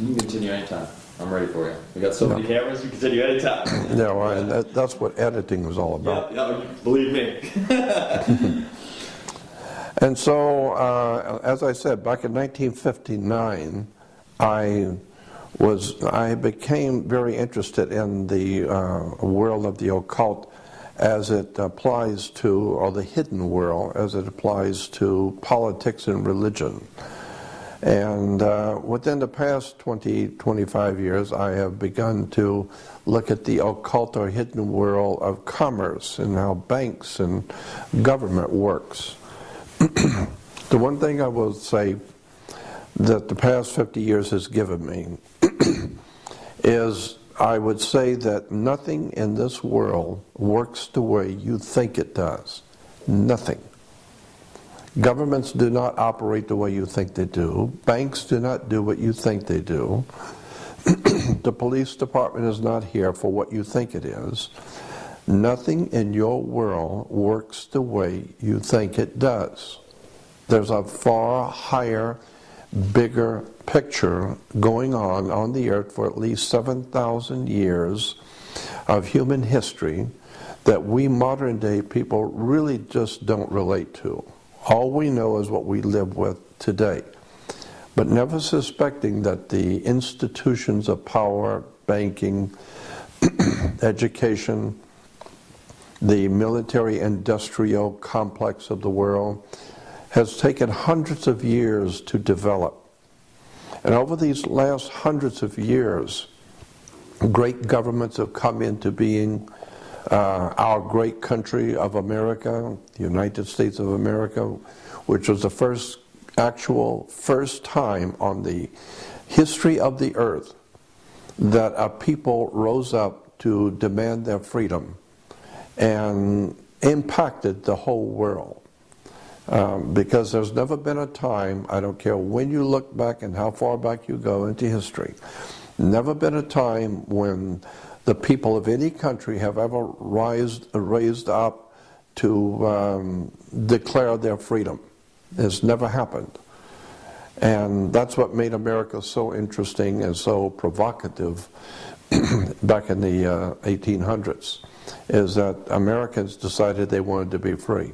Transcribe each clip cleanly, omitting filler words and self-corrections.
You can continue anytime. I'm ready for you. We got so many cameras, you can continue anytime. Yeah, well, and that's what editing was all about. Yeah, believe me. And so, as I said, back in 1959, I became very interested in the world of the occult as it applies to, or the hidden world as it applies to politics and religion. And within the past 25 years, I have begun to look at the occult or hidden world of commerce and how banks and government works. The one thing I will say that the past 50 years has given me is, I would say that nothing in this world works the way you think it does. Nothing. Governments do not operate the way you think they do. Banks do not do what you think they do. The police department is not here for what you think it is. Nothing in your world works the way you think it does. There's a far higher, bigger picture going on the earth for at least 7,000 years of human history that we modern day people really just don't relate to. All we know is what we live with today. But never suspecting that the institutions of power, banking, education, the military-industrial complex of the world has taken hundreds of years to develop. And over these last hundreds of years, great governments have come into being. Our great country of America, the United States of America, which was the first time on the history of the earth that a people rose up to demand their freedom and impacted the whole world. Because there's never been a time, I don't care when you look back and how far back you go into history, never been a time when the people of any country have ever raised up to declare their freedom. It's never happened. And that's what made America so interesting and so provocative back in the 1800s, is that Americans decided they wanted to be free.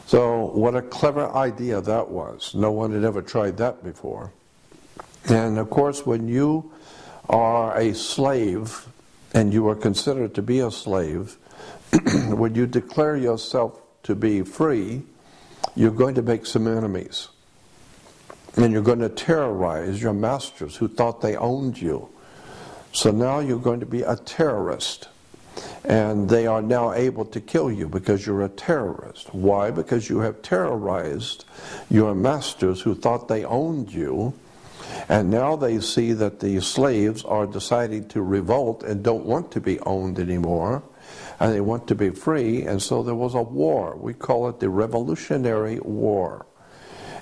So what a clever idea that was. No one had ever tried that before. And of course, when you are a slave, and you are considered to be a slave, when you declare yourself to be free, you're going to make some enemies. And you're going to terrorize your masters who thought they owned you. So now you're going to be a terrorist. And they are now able to kill you because you're a terrorist. Why? Because you have terrorized your masters who thought they owned you. And now they see that the slaves are deciding to revolt and don't want to be owned anymore, and they want to be free, and so there was a war. We call it the Revolutionary War,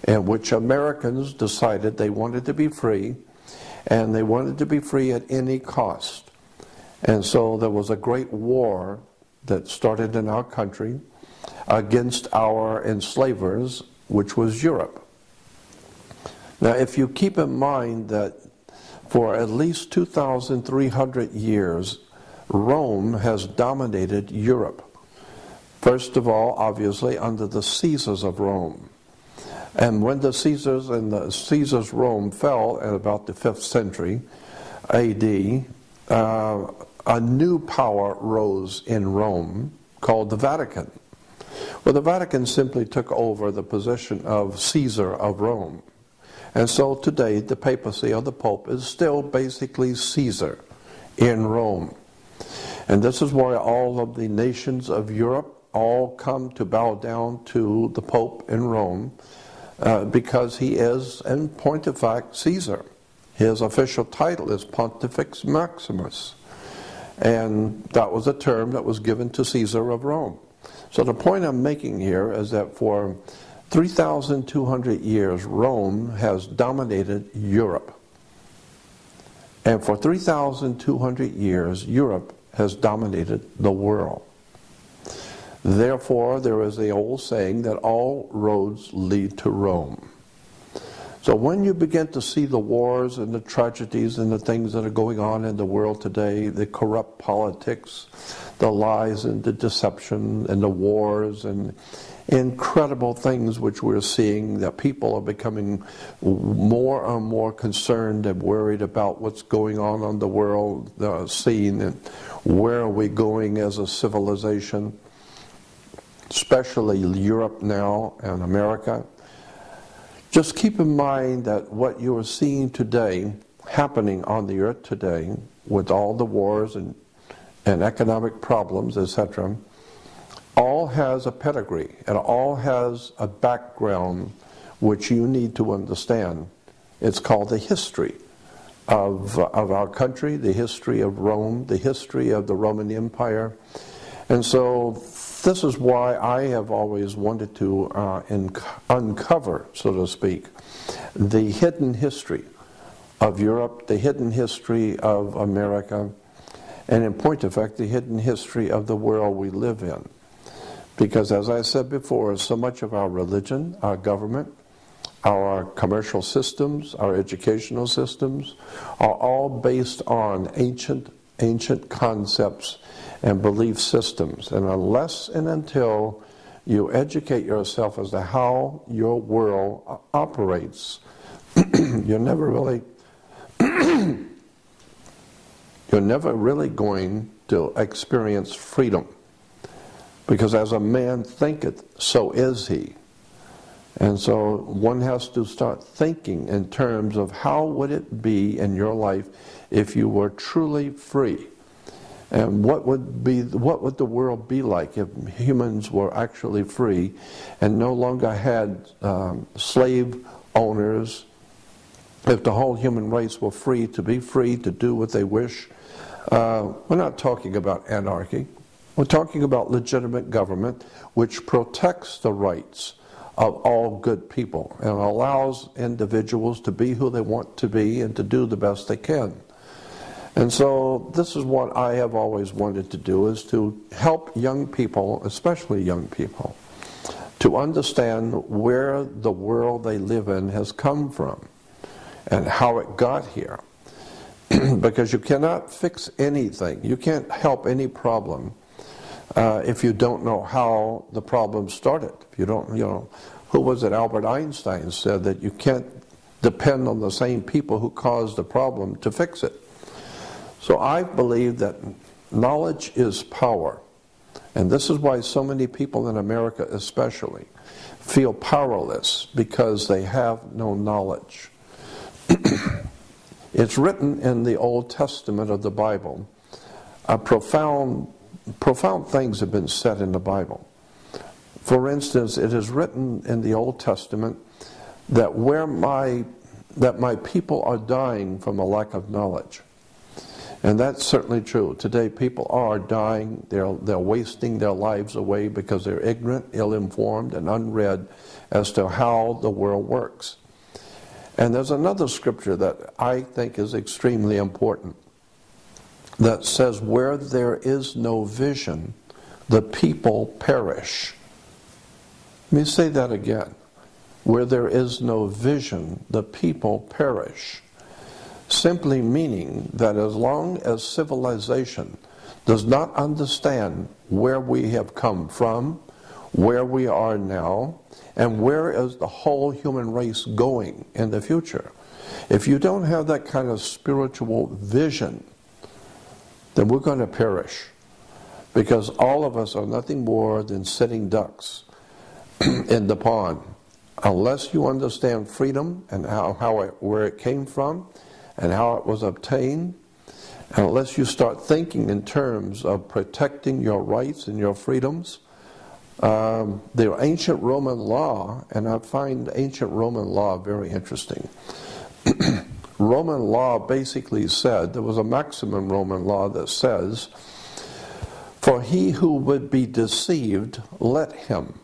in which Americans decided they wanted to be free, and they wanted to be free at any cost. And so there was a great war that started in our country against our enslavers, which was Europe. Now, if you keep in mind that for at least 2,300 years, Rome has dominated Europe. First of all, obviously, under the Caesars of Rome. And when the Caesars Rome fell at about the 5th century AD, a new power rose in Rome called the Vatican. Well, the Vatican simply took over the position of Caesar of Rome. And so today, the papacy or the Pope is still basically Caesar in Rome. And this is why all of the nations of Europe all come to bow down to the Pope in Rome, because he is, in point of fact, Caesar. His official title is Pontifex Maximus. And that was a term that was given to Caesar of Rome. So the point I'm making here is that for 3,200 years, Rome has dominated Europe. And for 3,200 years, Europe has dominated the world. Therefore, there is the old saying that all roads lead to Rome. So when you begin to see the wars and the tragedies and the things that are going on in the world today, the corrupt politics, the lies and the deception and the wars and incredible things which we're seeing, that people are becoming more and more concerned and worried about what's going on the world scene, and where are we going as a civilization, especially Europe now and America. Just keep in mind that what you are seeing today, happening on the earth today, with all the wars and economic problems, etc., all has a pedigree, and all has a background which you need to understand. It's called the history of our country, the history of Rome, the history of the Roman Empire. And so this is why I have always wanted to uncover, so to speak, the hidden history of Europe, the hidden history of America, and in point of fact, the hidden history of the world we live in. Because as I said before, so much of our religion, our government, our commercial systems, our educational systems, are all based on ancient concepts and belief systems. And unless and until you educate yourself as to how your world operates, you're never really going to experience freedom. Because as a man thinketh, so is he. And so one has to start thinking in terms of how would it be in your life if you were truly free. And what would the world be like if humans were actually free and no longer had slave owners, if the whole human race were free to do what they wish? We're not talking about anarchy. We're talking about legitimate government which protects the rights of all good people and allows individuals to be who they want to be and to do the best they can. And so this is what I have always wanted to do, is to help young people, especially young people, to understand where the world they live in has come from and how it got here. Because you cannot fix anything, you can't help any problem if you don't know how the problem started. If you don't, who was it? Albert Einstein said that you can't depend on the same people who caused the problem to fix it. So I believe that knowledge is power. And this is why so many people in America especially feel powerless, because they have no knowledge. It's written in the Old Testament of the Bible. Profound things have been said in the Bible. For instance, it is written in the Old Testament that my people are dying from a lack of knowledge. And that's certainly true. Today people are dying, they're wasting their lives away because they're ignorant, ill-informed, and unread as to how the world works. And there's another scripture that I think is extremely important that says, where there is no vision, the people perish. Let me say that again. Where there is no vision, the people perish. Simply meaning that as long as civilization does not understand where we have come from, where we are now, and where is the whole human race going in the future, if you don't have that kind of spiritual vision, then we're going to perish. Because all of us are nothing more than sitting ducks in the pond. Unless you understand freedom and where it came from, and how it was obtained, and unless you start thinking in terms of protecting your rights and your freedoms, the ancient Roman law, and I find ancient Roman law very interesting. Roman law basically said, there was a maxim in Roman law that says, for he who would be deceived, let him.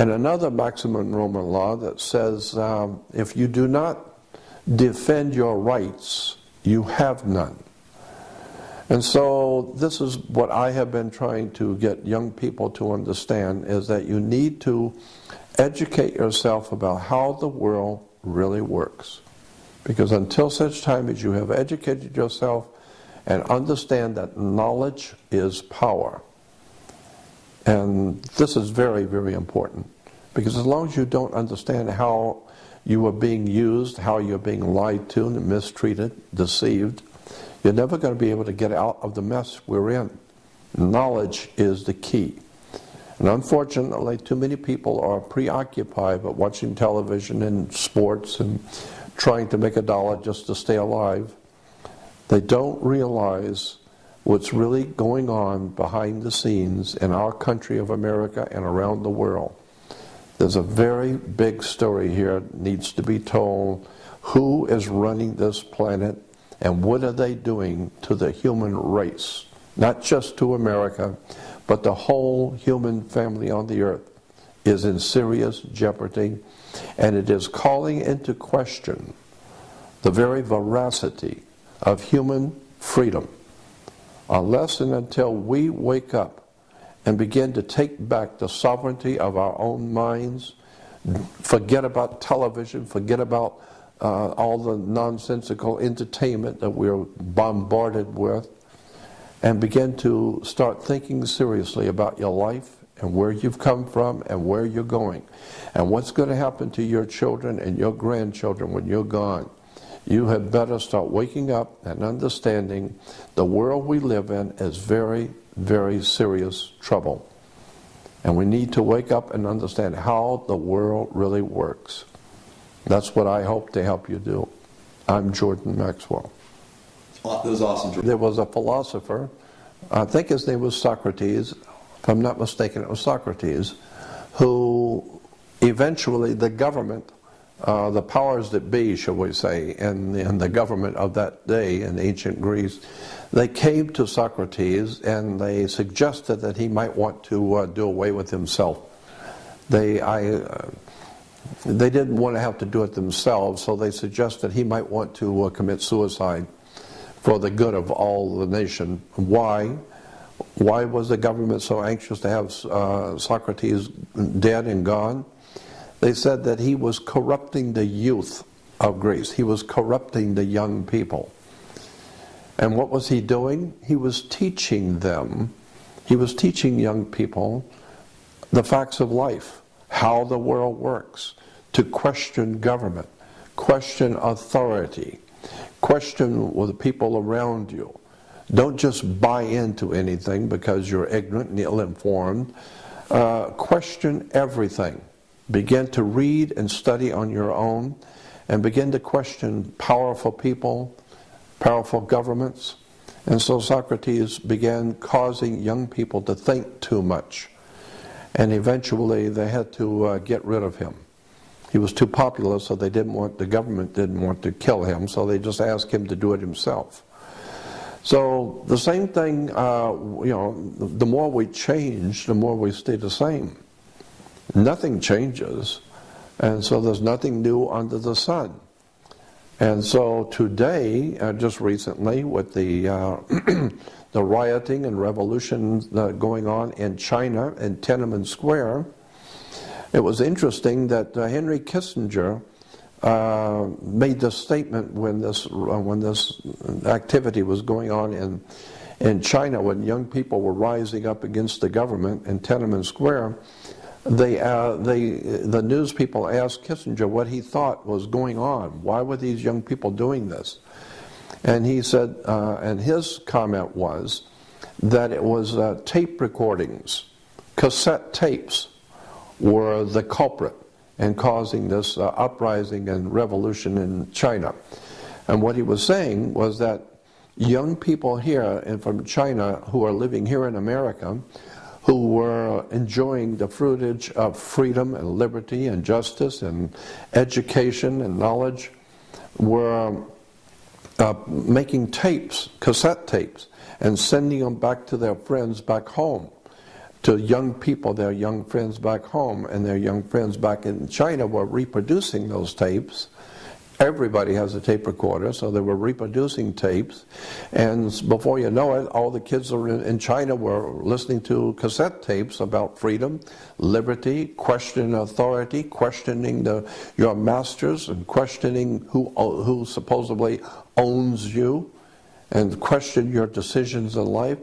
And another maxim in Roman law that says, if you do not defend your rights, you have none. And so this is what I have been trying to get young people to understand, is that you need to educate yourself about how the world really works. Because until such time as you have educated yourself and understand that knowledge is power, and this is very, very important, because as long as you don't understand how you are being used, how you're being lied to and mistreated, deceived, you're never going to be able to get out of the mess we're in. Knowledge is the key. And unfortunately, too many people are preoccupied with watching television and sports and trying to make a dollar just to stay alive. They don't realize what's really going on behind the scenes in our country of America and around the world. There's a very big story here that needs to be told. Who is running this planet and what are they doing to the human race? Not just to America, but the whole human family on the earth is in serious jeopardy, and it is calling into question the very veracity of human freedom. Unless and until we wake up and begin to take back the sovereignty of our own minds, forget about television, forget about all the nonsensical entertainment that we're bombarded with, and begin to start thinking seriously about your life and where you've come from and where you're going and what's going to happen to your children and your grandchildren when you're gone. You had better start waking up and understanding the world we live in is very, very serious trouble. And we need to wake up and understand how the world really works. That's what I hope to help you do. I'm Jordan Maxwell. That was awesome, Jordan. There was a philosopher, I think his name was Socrates, if I'm not mistaken it was Socrates, who eventually the government, the powers that be, shall we say, in the government of that day in ancient Greece, they came to Socrates and they suggested that he might want to do away with himself. They didn't want to have to do it themselves, so they suggested he might want to commit suicide for the good of all the nation. Why? Why was the government so anxious to have Socrates dead and gone? They said that he was corrupting the youth of Greece. He was corrupting the young people. And what was he doing? He was teaching them, he was teaching young people the facts of life, how the world works, to question government, question authority, question with the people around you. Don't just buy into anything because you're ignorant and ill-informed. Question everything. Begin to read and study on your own and begin to question powerful people, powerful governments. And so Socrates began causing young people to think too much. And eventually they had to get rid of him. He was too popular, so the government didn't want to kill him, so they just asked him to do it himself. So the same thing, the more we change, the more we stay the same. Nothing changes, and so there's nothing new under the sun. And so today, just recently, with the the rioting and revolution going on in China in Tiananmen Square, it was interesting that Henry Kissinger made this statement when this activity was going on in China, when young people were rising up against the government in Tiananmen Square. The news people asked Kissinger what he thought was going on. Why were these young people doing this? And he said, and his comment was that it was tape recordings, cassette tapes were the culprit in causing this uprising and revolution in China. And what he was saying was that young people here and from China who are living here in America, who were enjoying the fruitage of freedom and liberty and justice and education and knowledge, were making tapes, cassette tapes, and sending them back to their friends back home, to young people, their young friends back home, and their young friends back in China were reproducing those tapes Everybody has a tape recorder, so they were reproducing tapes, and before you know it, all the kids in China were listening to cassette tapes about freedom, liberty, questioning authority, questioning your masters, and questioning who supposedly owns you, and question your decisions in life.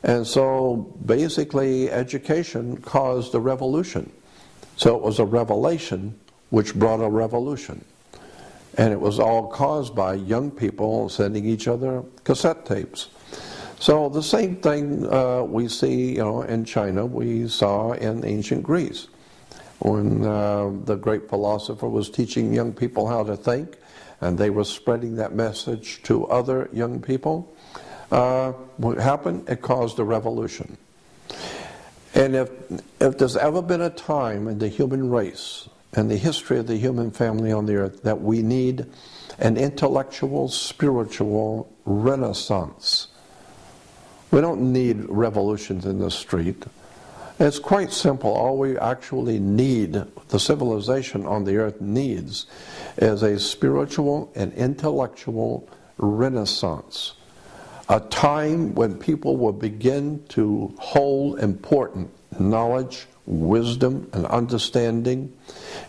And so basically education caused a revolution. So it was a revelation which brought a revolution. And it was all caused by young people sending each other cassette tapes. So the same thing we see, in China, we saw in ancient Greece, when the great philosopher was teaching young people how to think, and they were spreading that message to other young people. What happened? It caused a revolution. And if there's ever been a time in the human race and the history of the human family on the earth that we need an intellectual, spiritual renaissance. We don't need revolutions in the street. It's quite simple. All we actually need, the civilization on the earth needs, is a spiritual and intellectual renaissance. A time when people will begin to hold important knowledge, wisdom, and understanding,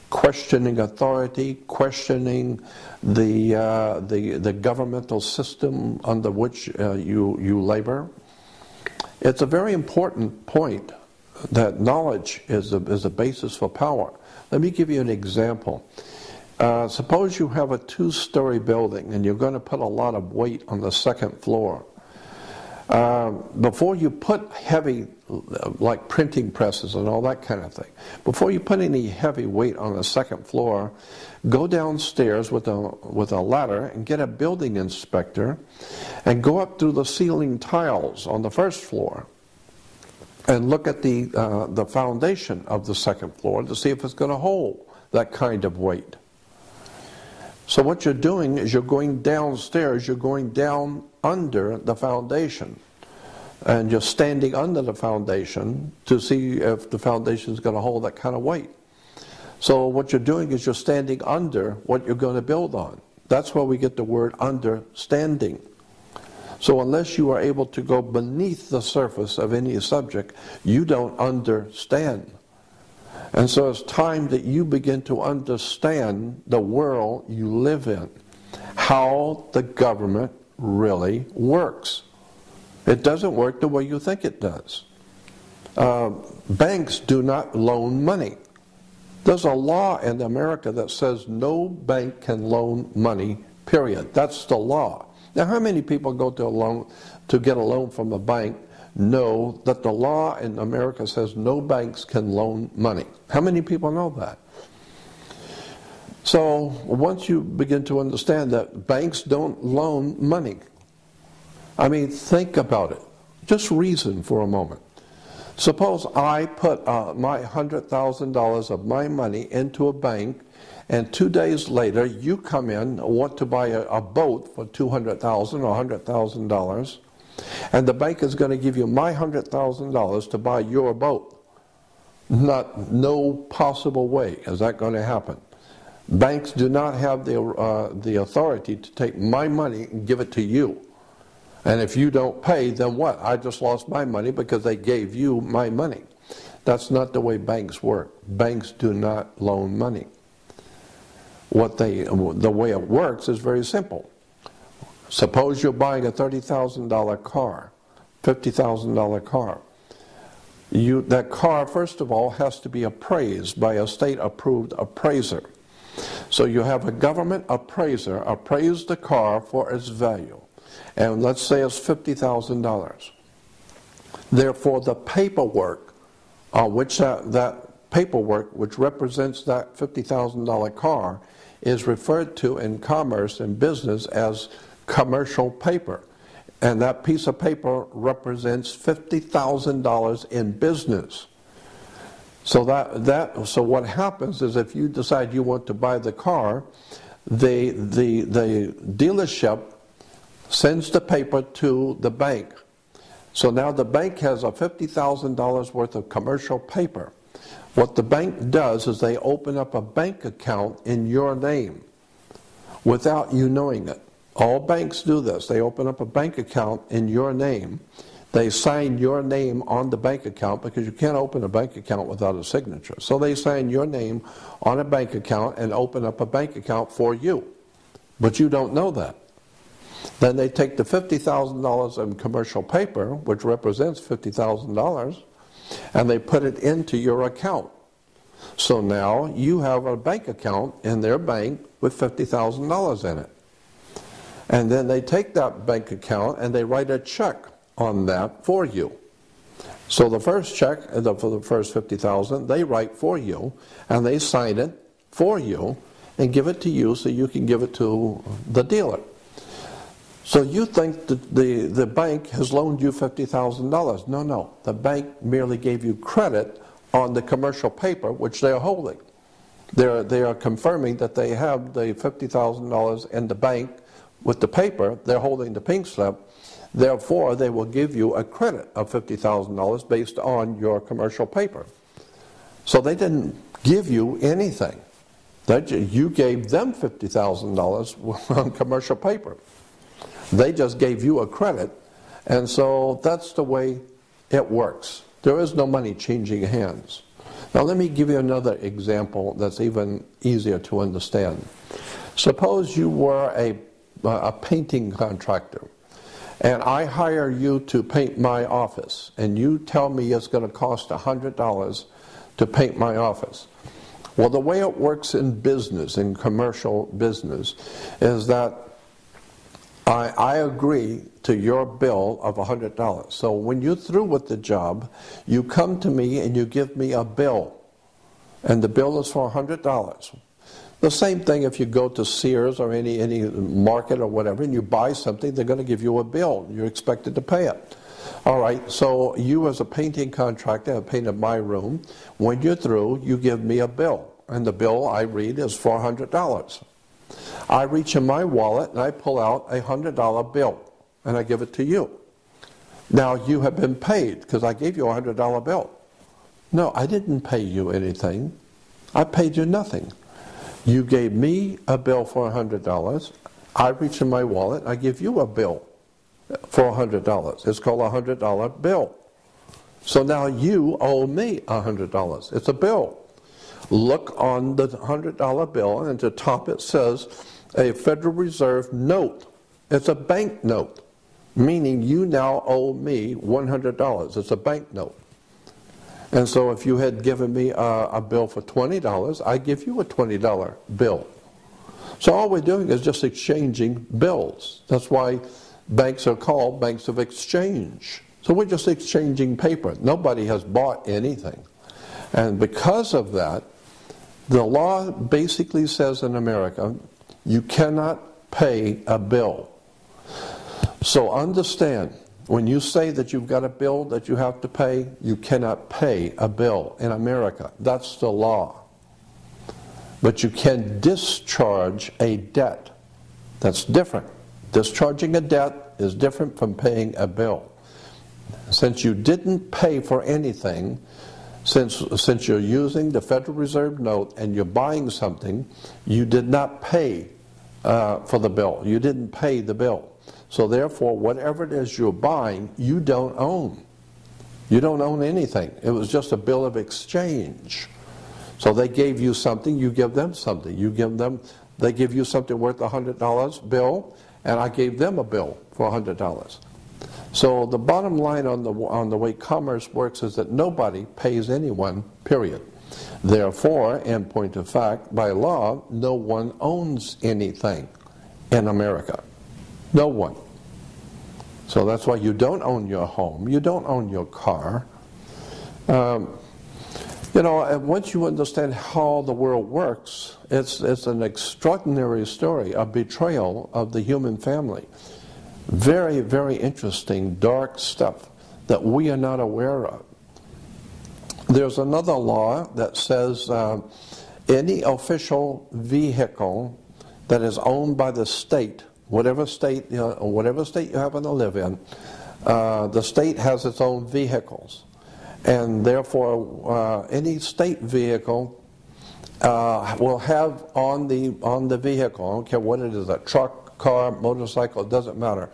questioning authority, questioning the governmental system under which you labor. It's a very important point that knowledge is a basis for power. Let me give you an example. Suppose you have a two-story building and you're going to put a lot of weight on the second floor. Before you put heavy, like printing presses and all that kind of thing, before you put any heavy weight on the second floor, go downstairs with a ladder and get a building inspector and go up through the ceiling tiles on the first floor and look at the foundation of the second floor to see if it's going to hold that kind of weight. So what you're doing is you're going downstairs, you're going down under the foundation, and you're standing under the foundation to see if the foundation is going to hold that kind of weight. So what you're doing is you're standing under what you're going to build on. That's where we get the word understanding. So unless you are able to go beneath the surface of any subject, you don't understand. And so it's time that you begin to understand the world you live in, how the government really works. It doesn't work the way you think it does. Banks do not loan money. There's a law in America that says no bank can loan money, period. That's the law. Now, how many people go to get a loan from a bank know that the law in America says no banks can loan money? How many people know that? So once you begin to understand that banks don't loan money, I mean, think about it. Just reason for a moment. Suppose I put my $100,000 of my money into a bank, and 2 days later you come in, want to buy a boat for $200,000 or $100,000, and the bank is going to give you my $100,000 to buy your boat. No possible way is that going to happen. Banks do not have the authority to take my money and give it to you. And if you don't pay, then what? I just lost my money because they gave you my money. That's not the way banks work. Banks do not loan money. The way it works is very simple. Suppose you're buying a $30,000 car, $50,000 car. That car, first of all, has to be appraised by a state-approved appraiser. So you have a government appraiser appraise the car for its value. And let's say it's $50,000. Therefore, the paperwork, that paperwork which represents that $50,000 car is referred to in commerce and business as commercial paper. And that piece of paper represents $50,000 in business. So so what happens is if you decide you want to buy the car, the dealership sends the paper to the bank. So now the bank has a $50,000 worth of commercial paper. What the bank does is they open up a bank account in your name. without you knowing it. All banks do this. They open up a bank account in your name. They sign your name on the bank account because you can't open a bank account without a signature. So they sign your name on a bank account and open up a bank account for you. But you don't know that. Then they take the $50,000 in commercial paper, which represents $50,000, and they put it into your account. So now you have a bank account in their bank with $50,000 in it. And then they take that bank account and they write a check on that for you. So the first check for the first $50,000 they write for you, and they sign it for you and give it to you so you can give it to the dealer. So you think that the bank has loaned you $50,000. No. The bank merely gave you credit on the commercial paper which they are holding. They are confirming that they have the $50,000 in the bank with the paper. They're holding the pink slip. Therefore, they will give you a credit of $50,000 based on your commercial paper. So they didn't give you anything. You gave them $50,000 on commercial paper. They just gave you a credit, and so that's the way it works. There is no money changing hands. Now let me give you another example that's even easier to understand. Suppose you were a painting contractor, and I hire you to paint my office, and you tell me it's going to cost $100 to paint my office. Well, the way it works in business, in commercial business, is that I agree to your bill of $100. So when you're through with the job, you come to me and you give me a bill, and the bill is for $100. The same thing if you go to Sears or any market or whatever, and you buy something, they're going to give you a bill. You're expected to pay it. All right, so you as a painting contractor have painted my room. When you're through, you give me a bill, and the bill I read is $400. I reach in my wallet and I pull out a $100 bill, and I give it to you. Now you have been paid because I gave you a $100 bill. No, I didn't pay you anything. I paid you nothing. You gave me a bill for $100. I reach in my wallet, I give you a bill for $100. It's called a $100 bill. So now you owe me $100. It's a bill. Look on the $100 bill, and at the top it says a Federal Reserve note. It's a bank note, meaning you now owe me $100. It's a bank note. And so if you had given me a bill for $20, I give you a $20 bill. So all we're doing is just exchanging bills. That's why banks are called banks of exchange. So we're just exchanging paper. Nobody has bought anything. And because of that, the law basically says in America, you cannot pay a bill. So understand, when you say that you've got a bill that you have to pay, you cannot pay a bill in America. That's the law. But you can discharge a debt. That's different. Discharging a debt is different from paying a bill. Since you didn't pay for anything, since you're using the Federal Reserve note and you're buying something, you did not pay for the bill. You didn't pay the bill. So therefore, whatever it is you're buying, you don't own. You don't own anything. It was just a bill of exchange. So they gave you something, you give them something. They give you something worth $100 bill, and I gave them a bill for $100. So the bottom line on the way commerce works is that nobody pays anyone, period. Therefore, in point of fact, by law, no one owns anything in America. No one. So that's why you don't own your home, you don't own your car. And once you understand how the world works, it's an extraordinary story, a betrayal of the human family. Very, very interesting, dark stuff that we are not aware of. There's another law that says any official vehicle that is owned by the state, whatever state you happen to live in, the state has its own vehicles. And therefore, any state vehicle will have on the vehicle, I don't care what it is, a truck, car, motorcycle, it doesn't matter.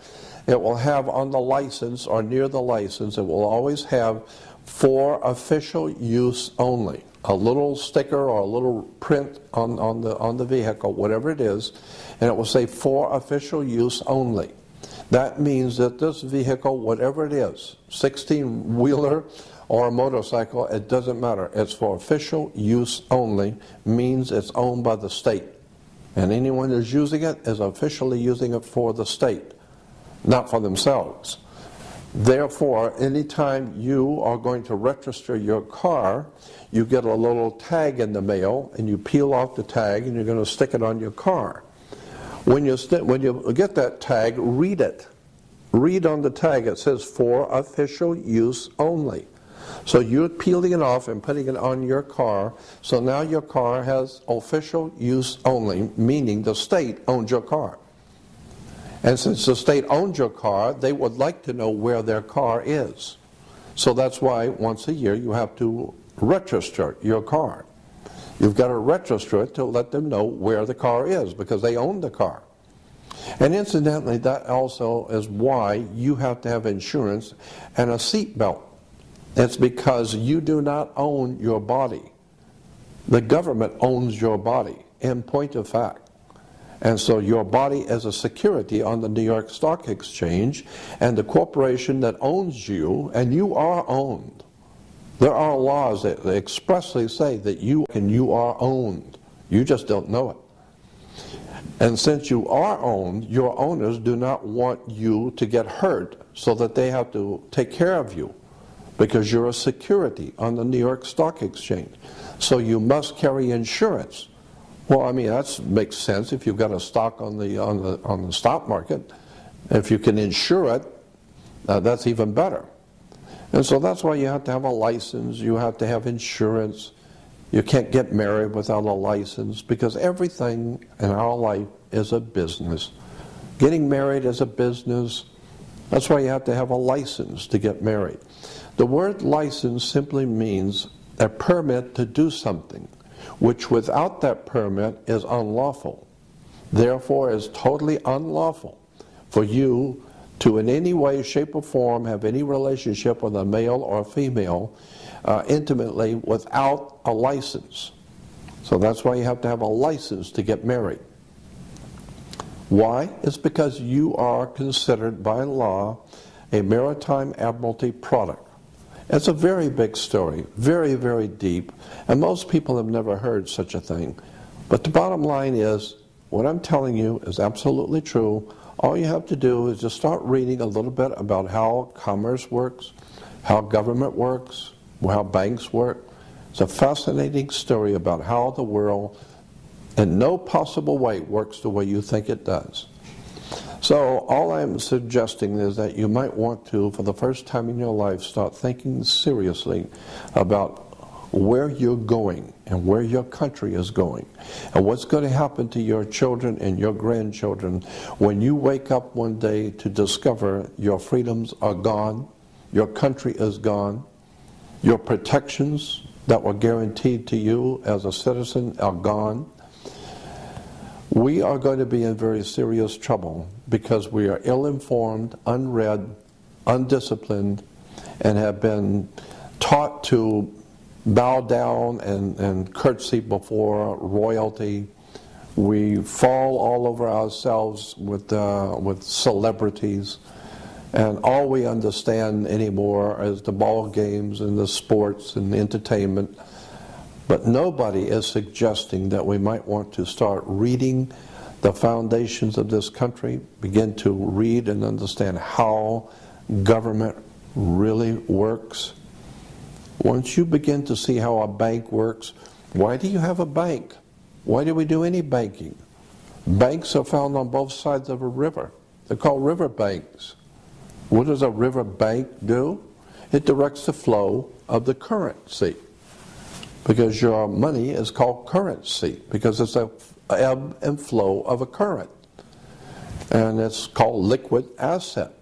It will have on the license or near the license, it will always have for official use only. A little sticker or a little print on the vehicle, whatever it is, and it will say for official use only. That means that this vehicle, whatever it is, 16-wheeler or a motorcycle, it doesn't matter. It's for official use only, means it's owned by the state. And anyone who's using it is officially using it for the state, not for themselves. Therefore, anytime you are going to register your car, you get a little tag in the mail, and you peel off the tag, and you're going to stick it on your car. When you get that tag, read it. Read on the tag, it says for official use only. So you're peeling it off and putting it on your car, so now your car has official use only, meaning the state owns your car. And since the state owns your car, they would like to know where their car is. So that's why once a year you have to register your car. You've got to register it to let them know where the car is, because they own the car. And incidentally, that also is why you have to have insurance and a seat belt. It's because you do not own your body. The government owns your body, in point of fact. And so your body is a security on the New York Stock Exchange, and the corporation that owns you, and you are owned. There are laws that expressly say that you are owned. You just don't know it. And since you are owned, your owners do not want you to get hurt, so that they have to take care of you, because you're a security on the New York Stock Exchange. So you must carry insurance. Well, I mean, that makes sense if you've got a stock on the stock market. If you can insure it, that's even better. And so that's why you have to have a license, you have to have insurance. You can't get married without a license, because everything in our life is a business. Getting married is a business. That's why you have to have a license to get married. The word license simply means a permit to do something, which without that permit is unlawful. Therefore, is totally unlawful for you to in any way, shape, or form have any relationship with a male or a female intimately without a license. So that's why you have to have a license to get married. Why? It's because you are considered by law a maritime admiralty product. It's a very big story, very, very deep, and most people have never heard such a thing. But the bottom line is, what I'm telling you is absolutely true. All you have to do is just start reading a little bit about how commerce works, how government works, how banks work. It's a fascinating story about how the world in no possible way works the way you think it does. So all I'm suggesting is that you might want to, for the first time in your life, start thinking seriously about where you're going and where your country is going, and what's going to happen to your children and your grandchildren when you wake up one day to discover your freedoms are gone, your country is gone, your protections that were guaranteed to you as a citizen are gone. We are going to be in very serious trouble because we are ill-informed, unread, undisciplined, and have been taught to bow down and curtsy before royalty. We fall all over ourselves with celebrities, and all we understand anymore is the ball games and the sports and the entertainment. But nobody is suggesting that we might want to start reading the foundations of this country, begin to read and understand how government really works. Once you begin to see how a bank works, why do you have a bank? Why do we do any banking? Banks are found on both sides of a river. They're called river banks. What does a river bank do? It directs the flow of the currency, because your money is called currency, because it's an ebb and flow of a current. And it's called liquid asset.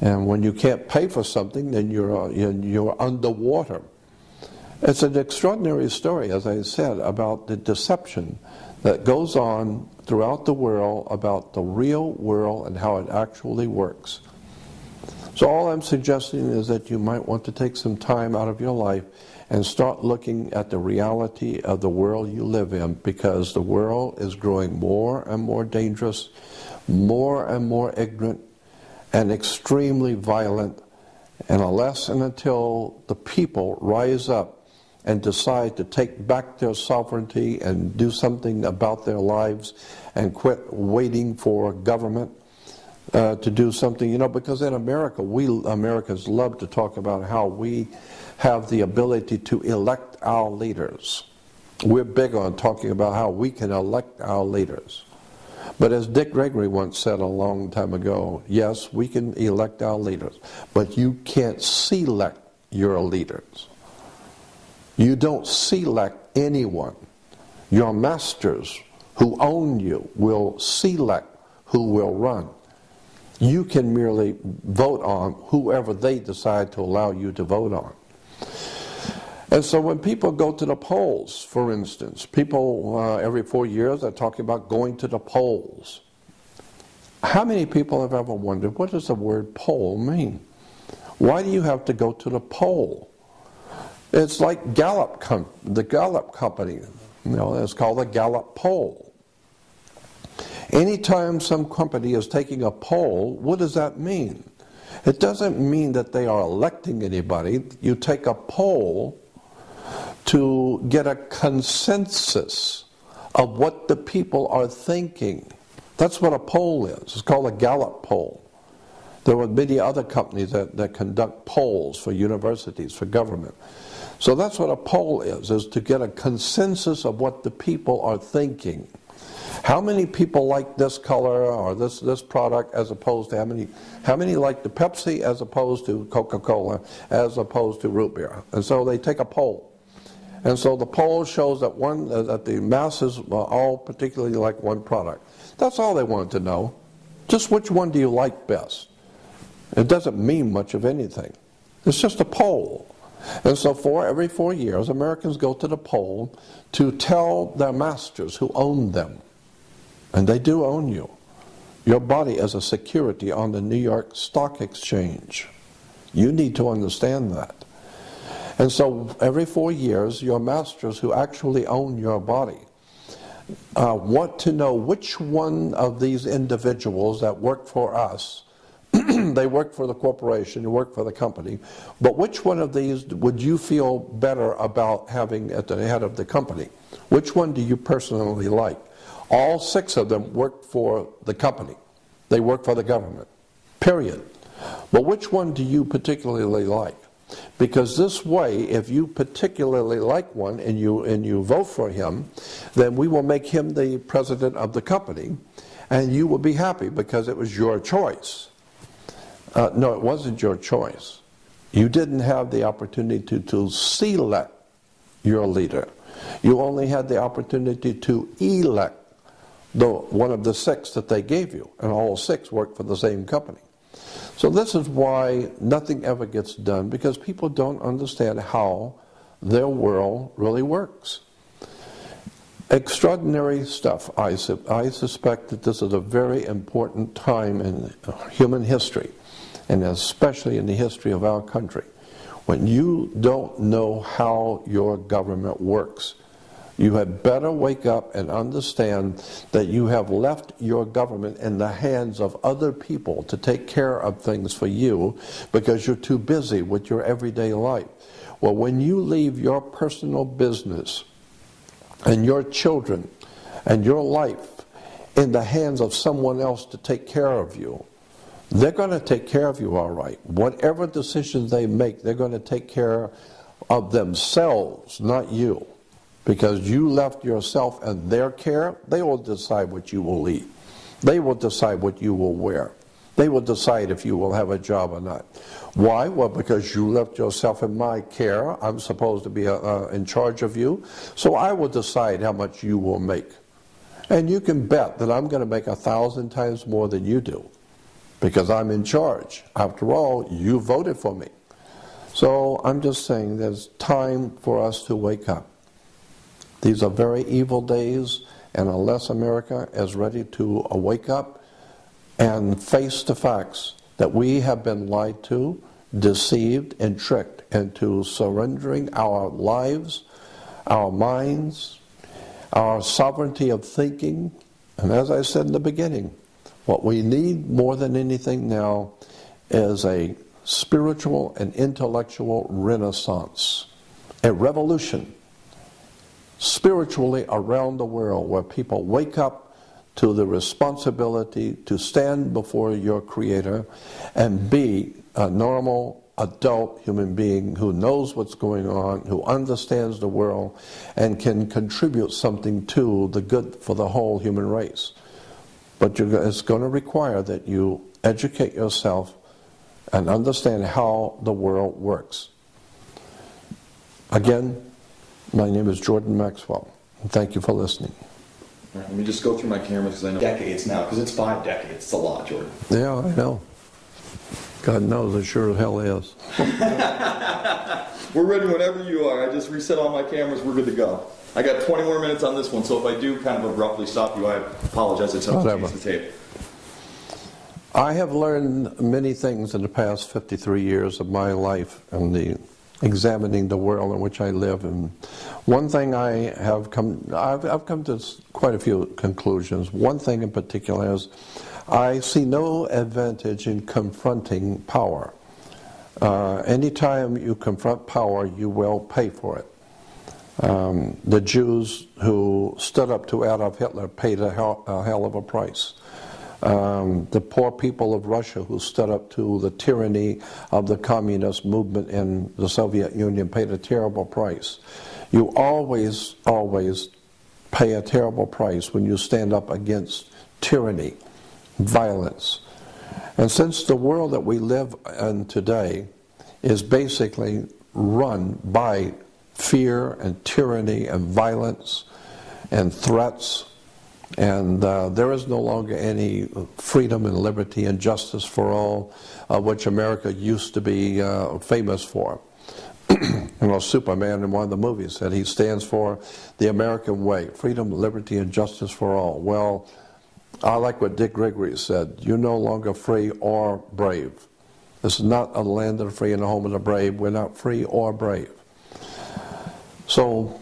And when you can't pay for something, then you're underwater. It's an extraordinary story, as I said, about the deception that goes on throughout the world about the real world and how it actually works. So all I'm suggesting is that you might want to take some time out of your life and start looking at the reality of the world you live in, because the world is growing more and more dangerous, more and more ignorant, and extremely violent. And unless and until the people rise up and decide to take back their sovereignty and do something about their lives and quit waiting for government to do something, because in America, we Americans love to talk about how we have the ability to elect our leaders. We're big on talking about how we can elect our leaders. But as Dick Gregory once said a long time ago, yes, we can elect our leaders, but you can't select your leaders. You don't select anyone. Your masters who own you will select who will run. You can merely vote on whoever they decide to allow you to vote on. And so when people go to the polls, for instance, people every 4 years are talking about going to the polls. How many people have ever wondered, what does the word poll mean? Why do you have to go to the poll? It's like Gallup, the Gallup company, it's called the Gallup poll. Anytime some company is taking a poll, what does that mean? It doesn't mean that they are electing anybody. You take a poll to get a consensus of what the people are thinking. That's what a poll is. It's called a Gallup poll. There are many other companies that conduct polls for universities, for government. So that's what a poll is to get a consensus of what the people are thinking. How many people like this color or this product as opposed to how many like the Pepsi as opposed to Coca-Cola as opposed to root beer? And so they take a poll. And so the poll shows that that the masses all particularly like one product. That's all they wanted to know. Just which one do you like best? It doesn't mean much of anything. It's just a poll. And so every 4 years, Americans go to the poll to tell their masters who own them. And they do own you. Your body is a security on the New York Stock Exchange. You need to understand that. And so every 4 years, your masters who actually own your body want to know which one of these individuals that work for us, they work for the corporation, you work for the company, but which one of these would you feel better about having at the head of the company? Which one do you personally like? All 6 of them work for the company. They work for the government, period. But which one do you particularly like? Because this way, if you particularly like one and you vote for him, then we will make him the president of the company, and you will be happy because it was your choice. No, it wasn't your choice. You didn't have the opportunity to select your leader. You only had the opportunity to elect one of the 6 that they gave you, and all 6 work for the same company. So this is why nothing ever gets done, because people don't understand how their world really works. Extraordinary stuff. I suspect that this is a very important time in human history, and especially in the history of our country, when you don't know how your government works. You had better wake up and understand that you have left your government in the hands of other people to take care of things for you because you're too busy with your everyday life. Well, when you leave your personal business and your children and your life in the hands of someone else to take care of you, they're going to take care of you all right. Whatever decisions they make, they're going to take care of themselves, not you. Because you left yourself in their care, they will decide what you will eat. They will decide what you will wear. They will decide if you will have a job or not. Why? Well, because you left yourself in my care. I'm supposed to be in charge of you. So I will decide how much you will make. And you can bet that I'm going to make 1,000 times more than you do. Because I'm in charge. After all, you voted for me. So I'm just saying there's time for us to wake up. These are very evil days, and unless America is ready to wake up and face the facts that we have been lied to, deceived, and tricked into surrendering our lives, our minds, our sovereignty of thinking, and as I said in the beginning, what we need more than anything now is a spiritual and intellectual renaissance, a revolution spiritually around the world where people wake up to the responsibility to stand before your Creator and be a normal adult human being who knows what's going on, who understands the world, and can contribute something to the good for the whole human race. But it's going to require that you educate yourself and understand how the world works. Again, my name is Jordan Maxwell, and thank you for listening. All right, let me just go through my cameras because I know decades now, because it's 5 decades. It's a lot, Jordan. Yeah, I know. God knows, it sure as hell is. We're ready whenever you are. I just reset all my cameras. We're good to go. I got 20 more minutes on this one, so if I do kind of abruptly stop you, I apologize. It's up to change the tape. I have learned many things in the past 53 years of my life and examining the world in which I live. And one thing I've come to quite a few conclusions. One thing in particular is I see no advantage in confronting power. Anytime you confront power, you will pay for it. The Jews who stood up to Adolf Hitler paid a hell of a price. The poor people of Russia who stood up to the tyranny of the communist movement in the Soviet Union paid a terrible price. You always pay a terrible price when you stand up against tyranny, violence. And since the world that we live in today is basically run by fear and tyranny and violence and threats, and there is no longer any freedom and liberty and justice for all, which America used to be famous for. You know, Superman in one of the movies said he stands for the American way, freedom, liberty, and justice for all. Well, I like what Dick Gregory said, you're no longer free or brave. This is not a land of the free and a home of the brave. We're not free or brave. So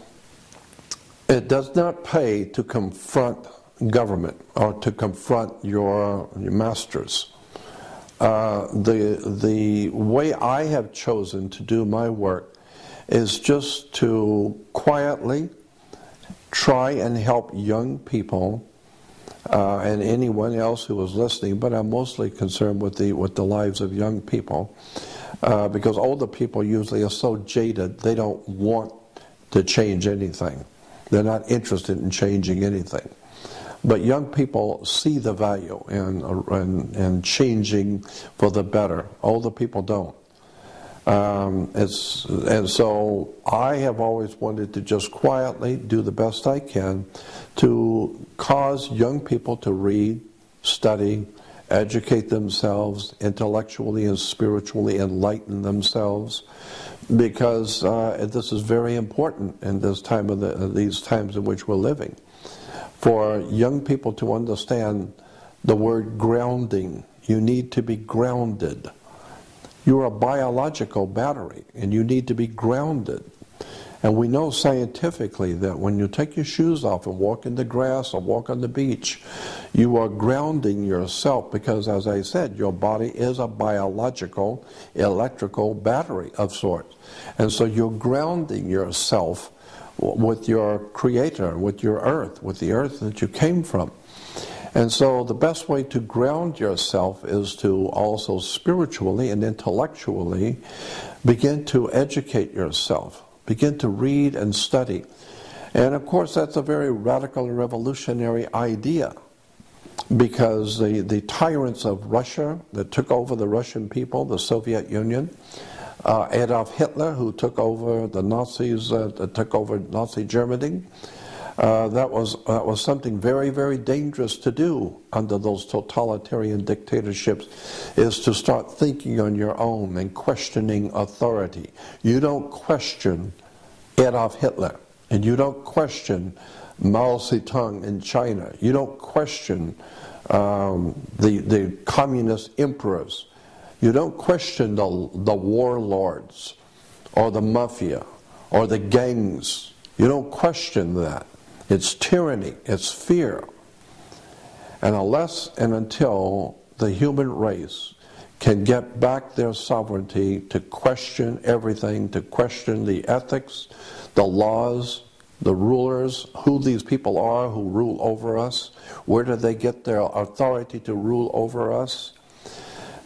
it does not pay to confront government or to confront your masters. The way I have chosen to do my work is just to quietly try and help young people and anyone else who is listening, but I'm mostly concerned with the lives of young people, because older people usually are so jaded they don't want to change anything. They're not interested in changing anything. But young people see the value in changing for the better. Older people don't. And so I have always wanted to just quietly do the best I can to cause young people to read, study, educate themselves, intellectually and spiritually enlighten themselves, because this is very important in this time of these times in which we're living. For young people to understand the word grounding, you need to be grounded. You're a biological battery, and you need to be grounded. And we know scientifically that when you take your shoes off and walk in the grass or walk on the beach, you are grounding yourself because, as I said, your body is a biological, electrical battery of sorts. And so you're grounding yourself with your Creator, with your earth, with the earth that you came from. And so the best way to ground yourself is to also spiritually and intellectually begin to educate yourself, begin to read and study. And of course that's a very radical and revolutionary idea, because the tyrants of Russia that took over the Russian people, the Soviet Union, Adolf Hitler, who took over the Nazis, took over Nazi Germany, That was something very, very dangerous to do under those totalitarian dictatorships, is to start thinking on your own and questioning authority. You don't question Adolf Hitler, and you don't question Mao Zedong in China. You don't question the communist emperors. You don't question the warlords or the mafia or the gangs. You don't question that. It's tyranny, it's fear. And unless and until the human race can get back their sovereignty to question everything, to question the ethics, the laws, the rulers, who these people are who rule over us, where do they get their authority to rule over us?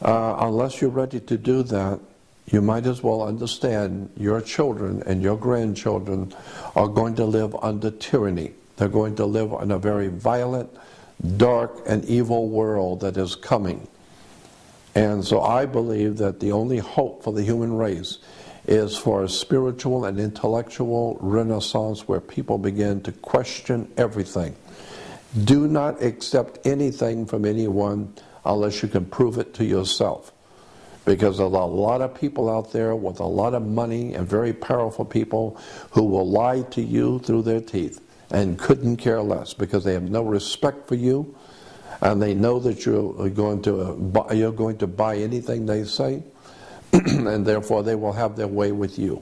Unless you're ready to do that, you might as well understand your children and your grandchildren are going to live under tyranny. They're going to live in a very violent, dark, and evil world that is coming. And so I believe that the only hope for the human race is for a spiritual and intellectual renaissance where people begin to question everything. Do not accept anything from anyone unless you can prove it to yourself. Because there's a lot of people out there with a lot of money and very powerful people who will lie to you through their teeth and couldn't care less because they have no respect for you and they know that you're going to buy anything they say and therefore they will have their way with you.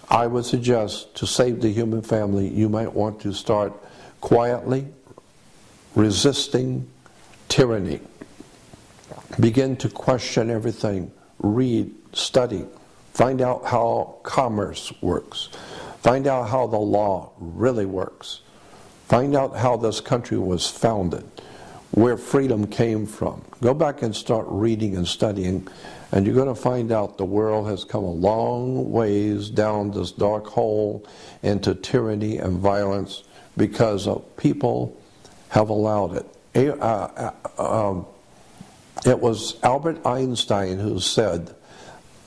I would suggest to save the human family, you might want to start quietly resisting tyranny. Begin to question everything. Read, study, find out how commerce works. Find out how the law really works. Find out how this country was founded, where freedom came from. Go back and start reading and studying, and you're going to find out the world has come a long ways down this dark hole into tyranny and violence because people have allowed it. It was Albert Einstein who said,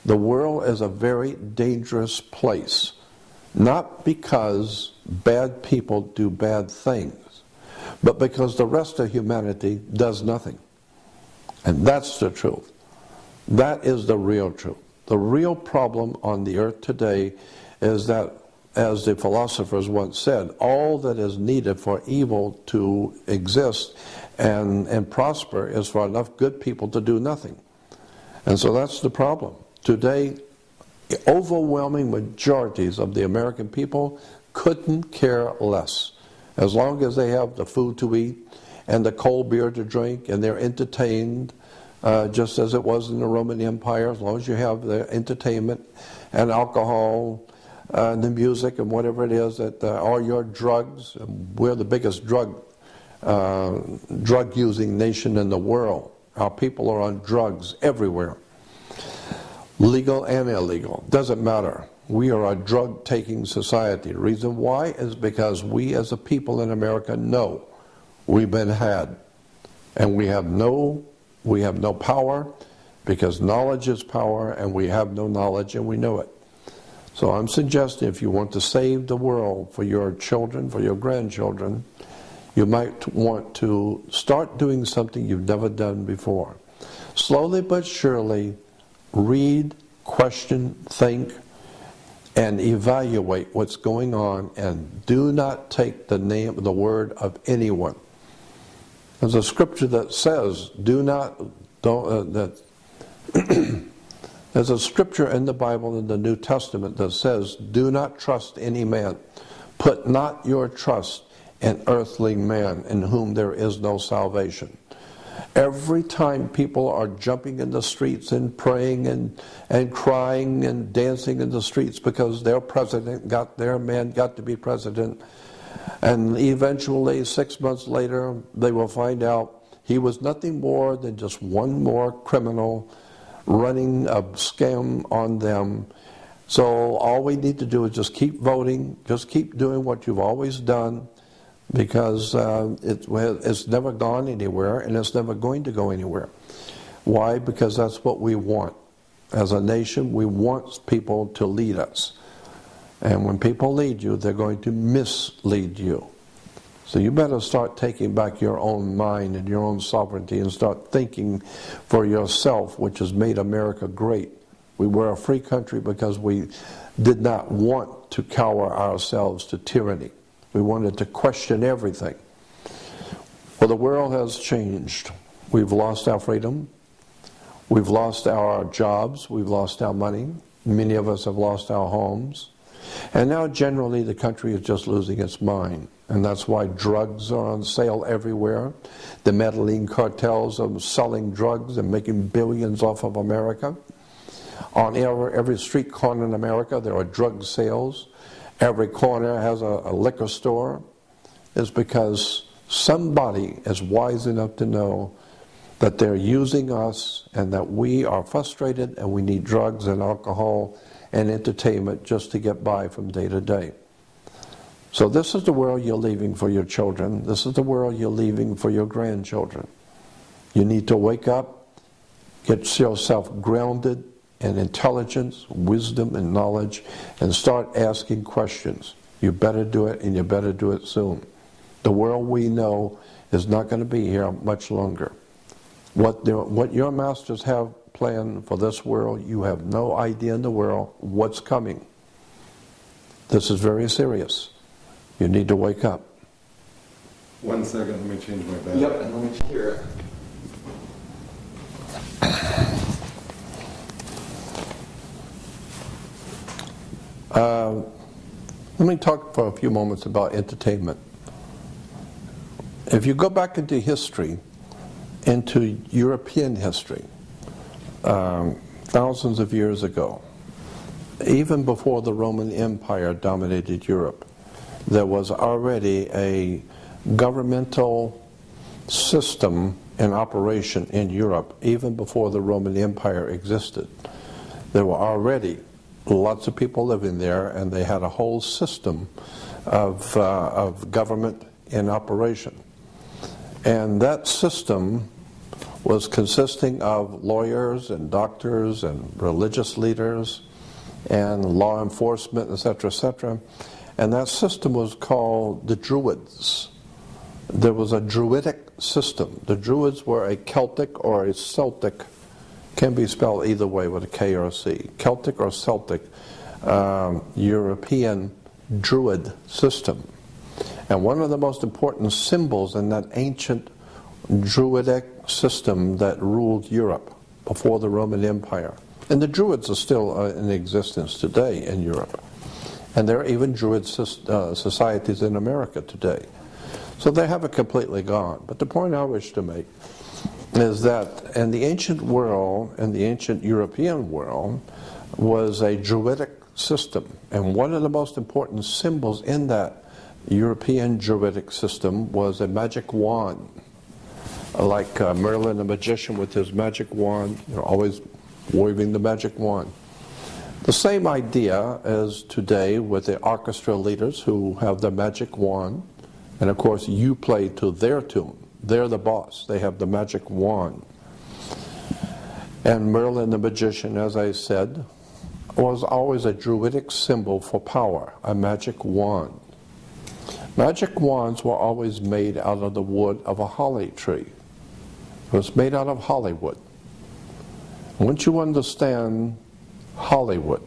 the world is a very dangerous place, not because bad people do bad things, but because the rest of humanity does nothing. And that's the truth. That is the real truth. The real problem on the earth today is that, as the philosophers once said, all that is needed for evil to exist and prosper is for enough good people to do nothing. And so that's the problem. Today, overwhelming majorities of the American people couldn't care less. As long as they have the food to eat and the cold beer to drink and they're entertained, just as it was in the Roman Empire, as long as you have the entertainment and alcohol, the music and whatever it is, that all your drugs, we're the biggest drug-using nation in the world. Our people are on drugs everywhere. Legal and illegal, doesn't matter. We are a drug-taking society. The reason why is because we as a people in America know we've been had. And we have no power because knowledge is power and we have no knowledge and we know it. So I'm suggesting if you want to save the world for your children, for your grandchildren, you might want to start doing something you've never done before. Slowly but surely, read, question, think, and evaluate what's going on, and do not take the word of anyone. There's a scripture that says, there's a scripture in the Bible in the New Testament that says, do not trust any man. Put not your trust in earthly man, in whom there is no salvation. Every time people are jumping in the streets and praying and crying and dancing in the streets because their man got to be president, and eventually 6 months later they will find out he was nothing more than just one more criminal running a scam on them. So all we need to do is just keep voting, just keep doing what you've always done, because it's never gone anywhere and it's never going to go anywhere. Why? Because that's what we want. As a nation, we want people to lead us. And when people lead you, they're going to mislead you. So you better start taking back your own mind and your own sovereignty and start thinking for yourself, which has made America great. We were a free country because we did not want to cower ourselves to tyranny. We wanted to question everything. Well, the world has changed. We've lost our freedom. We've lost our jobs. We've lost our money. Many of us have lost our homes. And now generally the country is just losing its mind. And that's why drugs are on sale everywhere. The meddling cartels are selling drugs and making billions off of America. On every street corner in America there are drug sales. Every corner has a liquor store. It's because somebody is wise enough to know that they're using us and that we are frustrated and we need drugs and alcohol and entertainment just to get by from day to day. So this is the world you're leaving for your children. This is the world you're leaving for your grandchildren. You need to wake up, get yourself grounded in intelligence, wisdom, and knowledge, and start asking questions. You better do it, and you better do it soon. The world we know is not going to be here much longer. What your masters have planned for this world, you have no idea in the world what's coming. This is very serious. You need to wake up. 1 second, let me change my battery. Yep, and let me hear it. Let me talk for a few moments about entertainment. If you go back into history, into European history, thousands of years ago, even before the Roman Empire dominated Europe, there was already a governmental system in operation in Europe, even before the Roman Empire existed. There were already lots of people living there, and they had a whole system of government in operation. And that system was consisting of lawyers and doctors and religious leaders and law enforcement, etc., etc. And that system was called the Druids. There was a Druidic system. The Druids were a Celtic or a Celtic, can be spelled either way with a K or a C, Celtic or Celtic European Druid system. And one of the most important symbols in that ancient Druidic system that ruled Europe before the Roman Empire, and the Druids are still in existence today in Europe, and there are even Druid societies in America today. So they haven't completely gone. But the point I wish to make is that in the ancient world, in the ancient European world, was a Druidic system. And one of the most important symbols in that European Druidic system was a magic wand. Like Merlin the magician with his magic wand, always waving the magic wand. The same idea as today with the orchestra leaders who have the magic wand, and of course you play to their tune. They're the boss. They have the magic wand. And Merlin the magician, as I said, was always a Druidic symbol for power, a magic wand. Magic wands were always made out of the wood of a holly tree. It was made out of Hollywood. Once you understand Hollywood,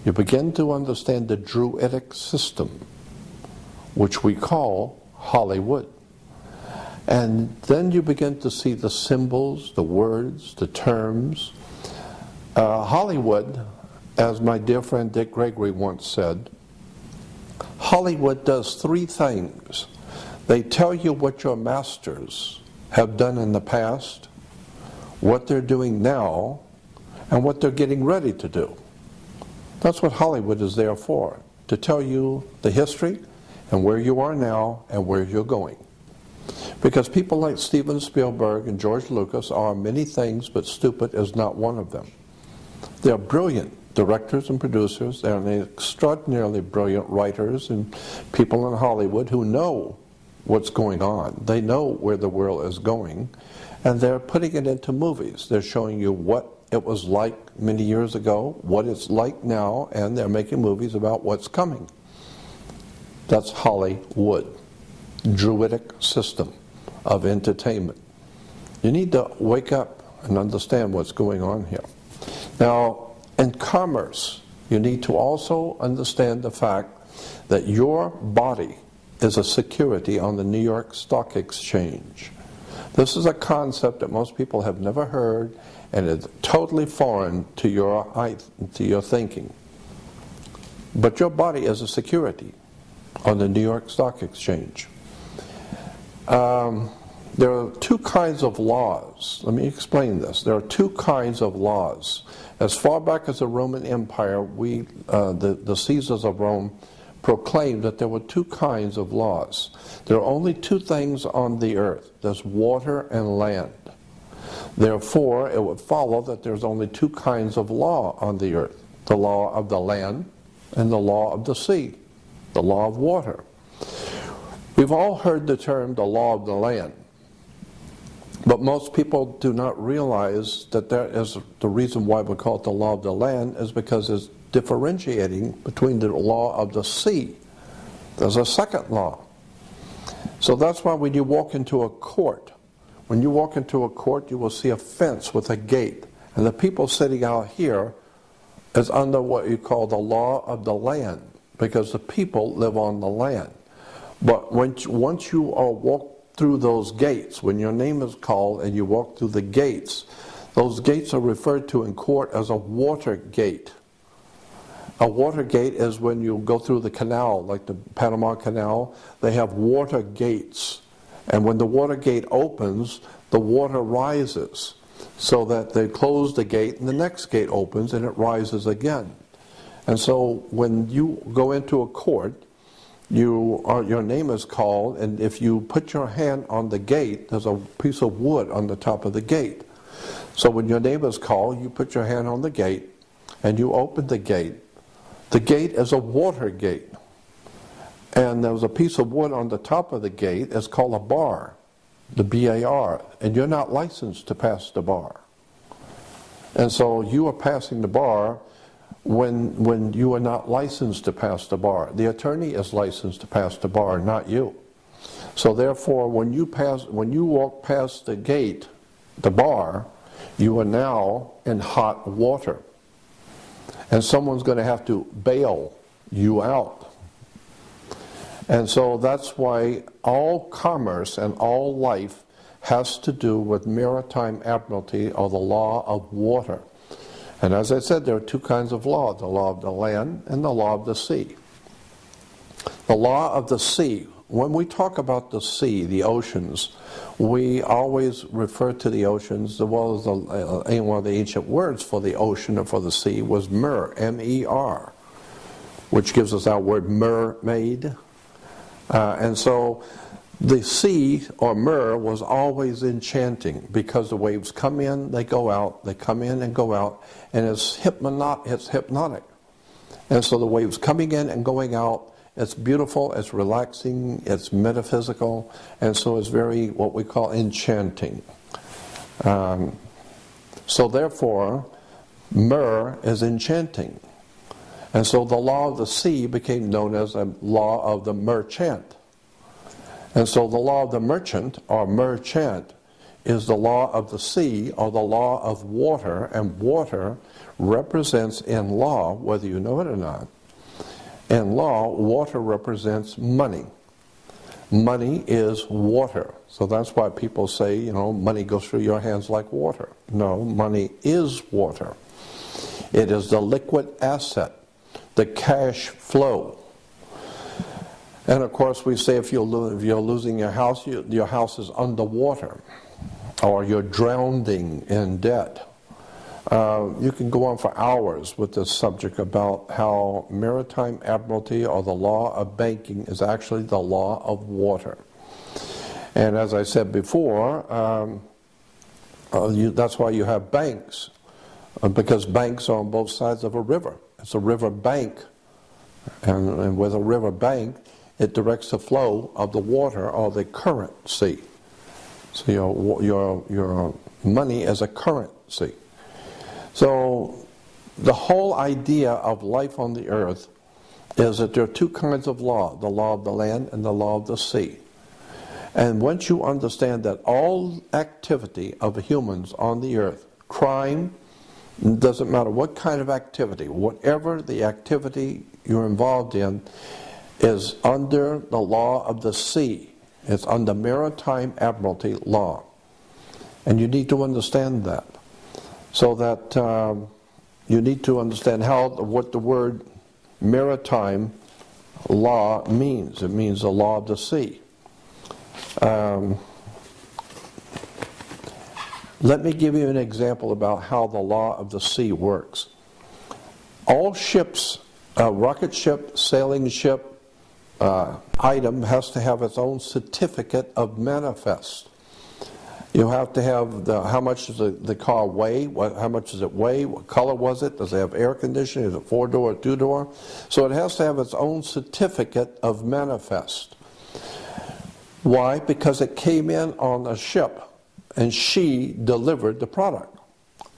you begin to understand the Druidic system, which we call Hollywood. And then you begin to see the symbols, the words, the terms. Hollywood, as my dear friend Dick Gregory once said, Hollywood does three things. They tell you what your masters have done in the past, what they're doing now, and what they're getting ready to do. That's what Hollywood is there for, to tell you the history and where you are now and where you're going. Because people like Steven Spielberg and George Lucas are many things, but stupid is not one of them. They're brilliant directors and producers. They're extraordinarily brilliant writers and people in Hollywood who know what's going on. They know where the world is going, and they're putting it into movies. They're showing you what it was like many years ago, what it's like now, and they're making movies about what's coming. That's Hollywood, druidic system of entertainment. You need to wake up and understand what's going on here. Now, in commerce, you need to also understand the fact that your body is a security on the New York Stock Exchange. This is a concept that most people have never heard, and it's totally foreign to your thinking. But your body is a security on the New York Stock Exchange. There are two kinds of laws. Let me explain this. There are two kinds of laws. As far back as the Roman Empire, the Caesars of Rome proclaimed that there were two kinds of laws. There are only two things on the earth. There's water and land. Therefore, it would follow that there's only two kinds of law on the earth. The law of the land and the law of the sea. The law of water. We've all heard the term the law of the land. But most people do not realize that the reason why we call it the law of the land is because it's differentiating between the law of the sea. There's a second law. So that's why when you walk into a court, you will see a fence with a gate. And the people sitting out here is under what you call the law of the land, because the people live on the land. But once you walk through those gates, when your name is called and you walk through the gates, those gates are referred to in court as a water gate. A water gate is when you go through the canal, like the Panama Canal. They have water gates. And when the water gate opens, the water rises, so that they close the gate and the next gate opens and it rises again. And so when you go into a court, your name is called, and if you put your hand on the gate, there's a piece of wood on the top of the gate. So when your name is called, you put your hand on the gate and you open the gate. The gate is a water gate. And there's a piece of wood on the top of the gate. It's called a bar, the B-A-R. And you're not licensed to pass the bar. And so you are passing the bar when you are not licensed to pass the bar. The attorney is licensed to pass the bar, not you. So therefore, when you walk past the gate, the bar, you are now in hot water. And someone's going to have to bail you out. And so that's why all commerce and all life has to do with maritime admiralty, or the law of water. And as I said, there are two kinds of law, the law of the land and the law of the sea. The law of the sea. When we talk about the sea, the oceans, we always refer to the oceans, well as one of the ancient words for the ocean or for the sea was mer, M-E-R, which gives us our word mermaid. And so the sea, or mer, was always enchanting, because the waves come in, they go out, they come in and go out, and it's hypnotic. And so the waves coming in and going out, it's beautiful, it's relaxing, it's metaphysical, and so it's very, what we call, enchanting. So therefore, mer is enchanting. And so the law of the sea became known as a law of the merchant. And so the law of the merchant, or merchant, is the law of the sea, or the law of water, and water represents in law, whether you know it or not, in law, water represents money. Money is water. So that's why people say, money goes through your hands like water. No, money is water. It is the liquid asset, the cash flow. And of course we say if you're losing your house is underwater, or you're drowning in debt. You can go on for hours with this subject about how maritime admiralty, or the law of banking, is actually the law of water. And as I said before, that's why you have banks, because banks are on both sides of a river. It's a river bank, and with a river bank, it directs the flow of the water, or the currency. So your money is a currency. So the whole idea of life on the earth is that there are two kinds of law, the law of the land and the law of the sea. And once you understand that all activity of humans on the earth, crime, doesn't matter what kind of activity, whatever the activity you're involved in, is under the law of the sea. It's under maritime admiralty law. And you need to understand that. So that you need to understand what the word maritime law means. It means the law of the sea. Let me give you an example about how the law of the sea works. All ships, rocket ship, sailing ship, item has to have its own certificate of manifest. You have to have how much does the car weigh, how much does it weigh, what color was it, does it have air conditioning, is it 4-door or 2-door? So it has to have its own certificate of manifest. Why? Because it came in on a ship and she delivered the product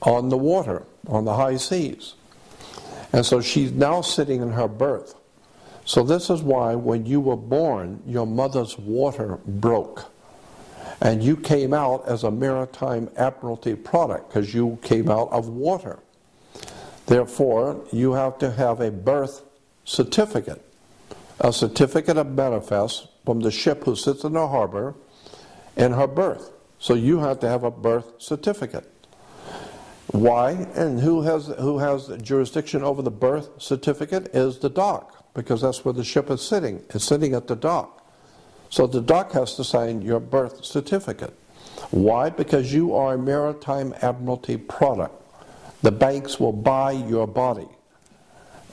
on the water, on the high seas. And so she's now sitting in her berth. So this is why when you were born, your mother's water broke. And you came out as a maritime admiralty product because you came out of water. Therefore, you have to have a birth certificate, a certificate of manifest from the ship who sits in the harbor in her berth. So you have to have a birth certificate. Why? And who has jurisdiction over the birth certificate is the dock, because that's where the ship is sitting. It's sitting at the dock. So the dock has to sign your birth certificate. Why? Because you are a maritime admiralty product. The banks will buy your body.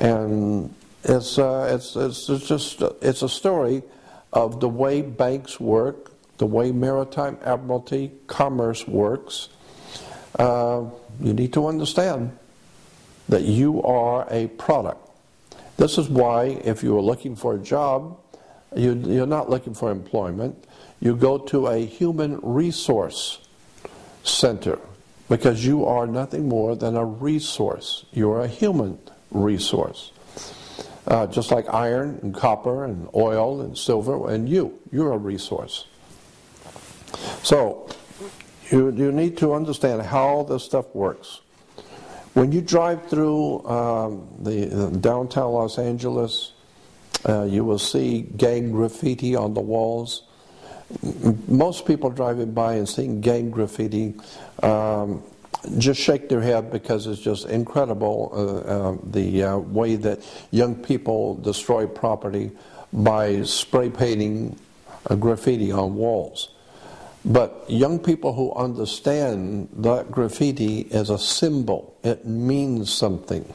And it's a story of the way banks work, the way maritime admiralty commerce works. You need to understand that you are a product. This is why if you are looking for a job, you're not looking for employment. You go to a human resource center because you are nothing more than a resource. You're a human resource. Just like iron and copper and oil and silver, and you're a resource. So you need to understand how this stuff works. When you drive through the downtown Los Angeles, you will see gang graffiti on the walls. Most people driving by and seeing gang graffiti just shake their head because it's just incredible the way that young people destroy property by spray painting graffiti on walls. But young people who understand that graffiti is a symbol, it means something.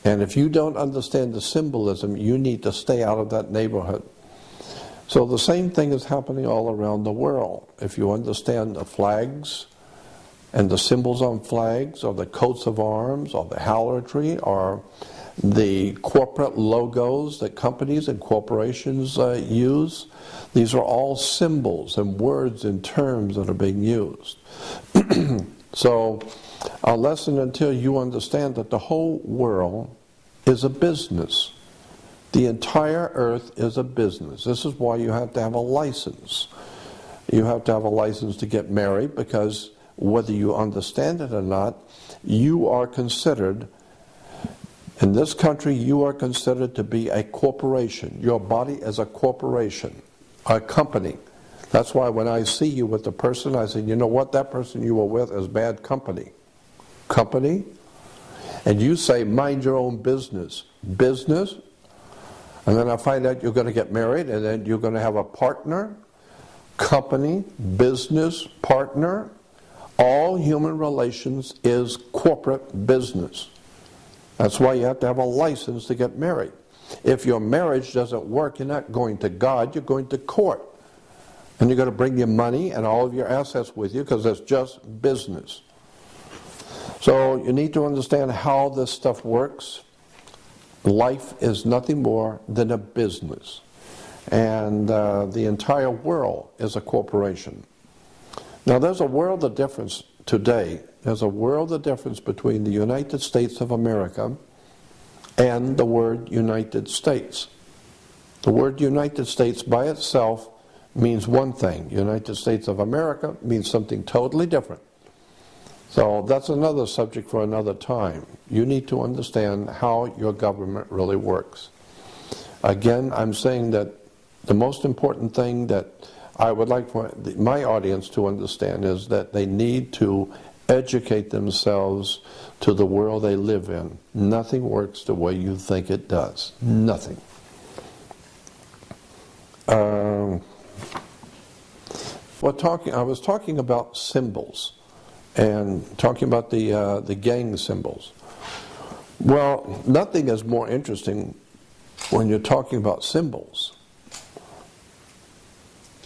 And if you don't understand the symbolism, you need to stay out of that neighborhood. So the same thing is happening all around the world. If you understand the flags and the symbols on flags, or the coats of arms, or the heraldry, or the corporate logos that companies and corporations use, these are all symbols and words and terms that are being used. So, unless and until you understand that the whole world is a business, the entire earth is a business. This is why you have to have a license. You have to have a license to get married, because whether you understand it or not, you are considered, in this country, you are considered to be a corporation. Your body is a corporation, a company. That's why when I see you with the person, I say, you know what, that person you were with is bad company. Company? And you say, mind your own business. Business? And then I find out you're going to get married, and then you're going to have a partner. Company, business, partner. All human relations is corporate business. That's why you have to have a license to get married. If your marriage doesn't work, you're not going to God, you're going to court. And you're going to bring your money and all of your assets with you, because it's just business. So you need to understand how this stuff works. Life is nothing more than a business. And the entire world is a corporation. Now there's a world of difference today There's a world of difference between the United States of America and the word United States. The word United States by itself means one thing. United States of America means something totally different. So that's another subject for another time. You need to understand how your government really works. Again, I'm saying that the most important thing that I would like for my audience to understand is that they need to educate themselves to the world they live in. Nothing works the way you think it does. Nothing. I was talking about symbols and talking about the gang symbols. Well, nothing is more interesting when you're talking about symbols.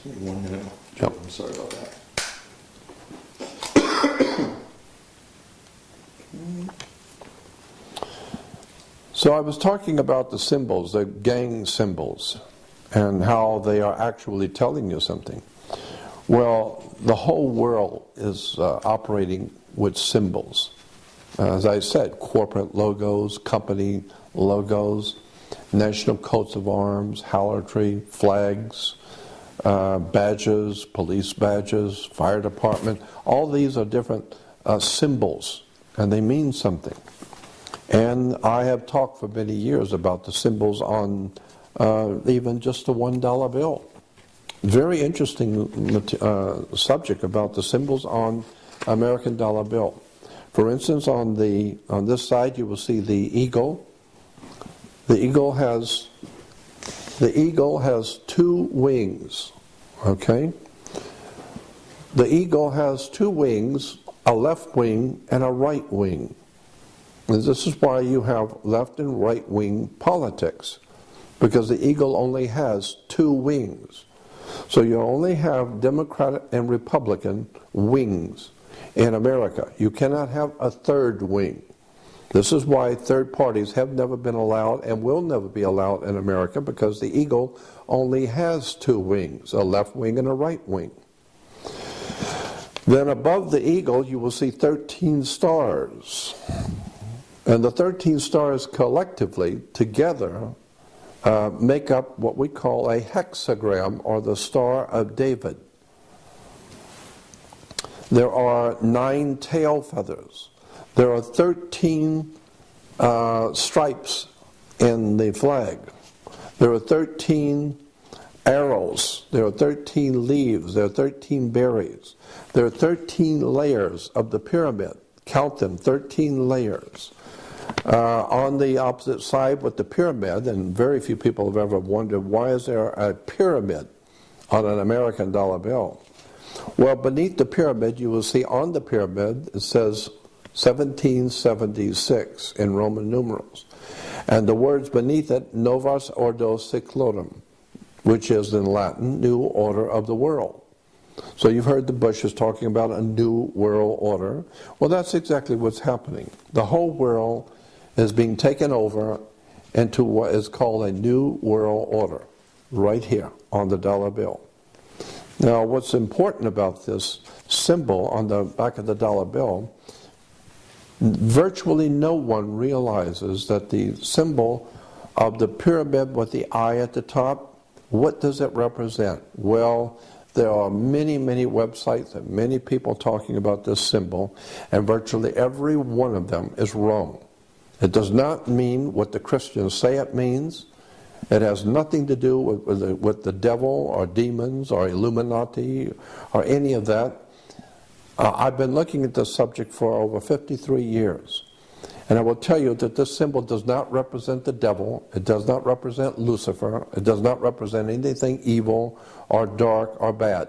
Give me 1 minute. Yep. I'm sorry about that. So I was talking about the symbols, the gang symbols, and how they are actually telling you something. Well, the whole world is operating with symbols. As I said, corporate logos, company logos, national coats of arms, halotry, flags, badges, police badges, fire department. All these are different symbols, and they mean something. And I have talked for many years about the symbols on even just the $1 bill. Very interesting subject about the symbols on American dollar bill. For instance, on this side you will see the eagle. The eagle has two wings. Okay? The eagle has two wings, a left wing and a right wing. And this is why you have left and right wing politics, because the eagle only has two wings. So you only have Democratic and Republican wings in America. You cannot have a third wing. This is why third parties have never been allowed and will never be allowed in America, because the eagle only has two wings, a left wing and a right wing. Then above the eagle you will see 13 stars. And the 13 stars collectively, together, make up what we call a hexagram, or the Star of David. There are 9 tail feathers. There are 13 stripes in the flag. There are 13 arrows. There are 13 leaves. There are 13 berries. There are 13 layers of the pyramid. Count them, 13 layers. On the opposite side with the pyramid, and very few people have ever wondered, why is there a pyramid on an American dollar bill? Well, beneath the pyramid, you will see on the pyramid, it says 1776 in Roman numerals. And the words beneath it, Novus Ordo Seclorum, which is in Latin, New Order of the World. So you've heard the Bushes talking about a new world order. Well, that's exactly what's happening. The whole world is being taken over into what is called a new world order, right here on the dollar bill. Now, what's important about this symbol on the back of the dollar bill, virtually no one realizes that the symbol of the pyramid with the eye at the top, what does it represent? Well, there are many, many websites and many people talking about this symbol, and virtually every one of them is wrong. It does not mean what the Christians say it means. It has nothing to do with the devil or demons or Illuminati or any of that. I've been looking at this subject for over 53 years. And I will tell you that this symbol does not represent the devil. It does not represent Lucifer. It does not represent anything evil or dark or bad.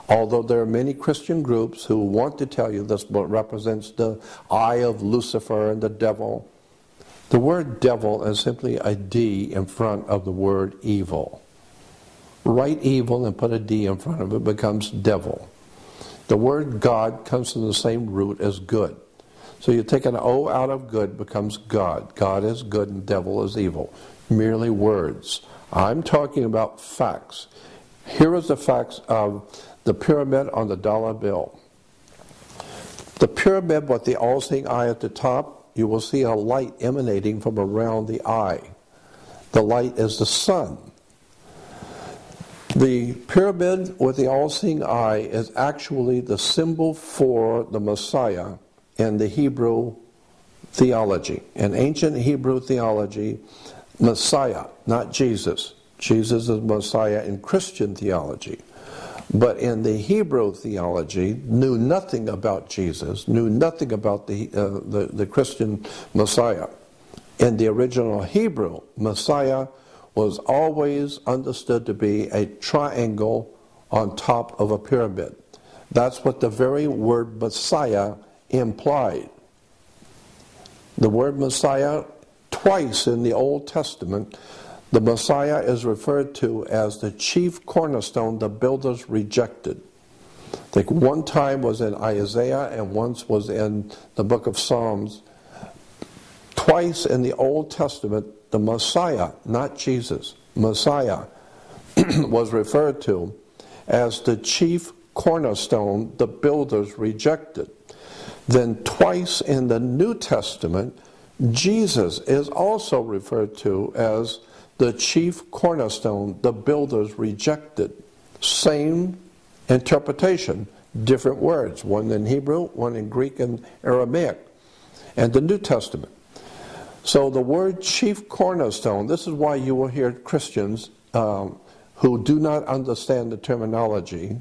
Although there are many Christian groups who want to tell you this represents the eye of Lucifer and the devil. The word devil is simply a D in front of the word evil. Write evil and put a D in front of it, becomes devil. The word God comes from the same root as good. So you take an O out of good, becomes God. God is good and devil is evil. Merely words. I'm talking about facts. Here is the facts of the pyramid on the dollar bill. The pyramid with the all-seeing eye at the top, you will see a light emanating from around the eye. The light is the sun. The pyramid with the all-seeing eye is actually the symbol for the Messiah in the Hebrew theology. In ancient Hebrew theology, Messiah, not Jesus. Jesus is Messiah in Christian theology. But in the Hebrew theology, knew nothing about Jesus, knew nothing about the Christian Messiah. In the original Hebrew, Messiah was always understood to be a triangle on top of a pyramid. That's what the very word Messiah implied. The word Messiah, twice in the Old Testament, the Messiah is referred to as the chief cornerstone the builders rejected. I think one time was in Isaiah and once was in the book of Psalms. Twice in the Old Testament, the Messiah, not Jesus, Messiah, was referred to as the chief cornerstone the builders rejected. Then twice in the New Testament, Jesus is also referred to as the chief cornerstone the builders rejected. Same interpretation, different words, one in Hebrew, one in Greek and Aramaic, and the New Testament. So the word chief cornerstone, this is why you will hear Christians who do not understand the terminology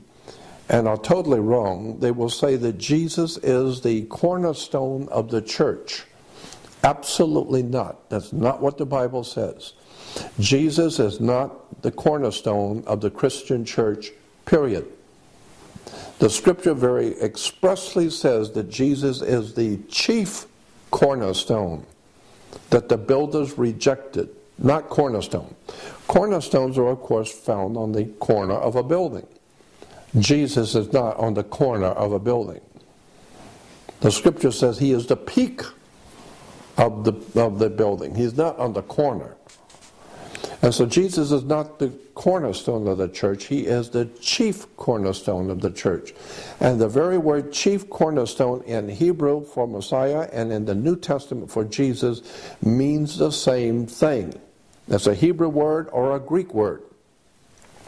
and are totally wrong. They will say that Jesus is the cornerstone of the church. Absolutely not. That's not what the Bible says. Jesus is not the cornerstone of the Christian church, period. The scripture very expressly says that Jesus is the chief cornerstone that the builders rejected, not cornerstone. Cornerstones are, of course, found on the corner of a building. Jesus is not on the corner of a building. The scripture says he is the peak of the building. He's not on the corner. And so Jesus is not the cornerstone of the church. He is the chief cornerstone of the church. And the very word chief cornerstone in Hebrew for Messiah and in the New Testament for Jesus means the same thing. It's a Hebrew word or a Greek word.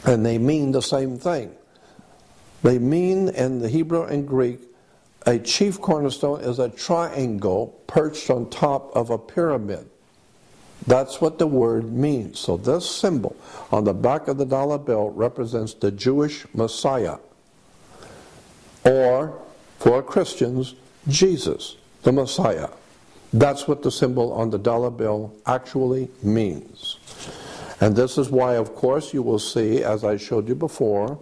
And they mean the same thing. They mean in the Hebrew and Greek, a chief cornerstone is a triangle perched on top of a pyramid. That's what the word means. So this symbol on the back of the dollar bill represents the Jewish Messiah. Or, for Christians, Jesus, the Messiah. That's what the symbol on the dollar bill actually means. And this is why, of course, you will see, as I showed you before,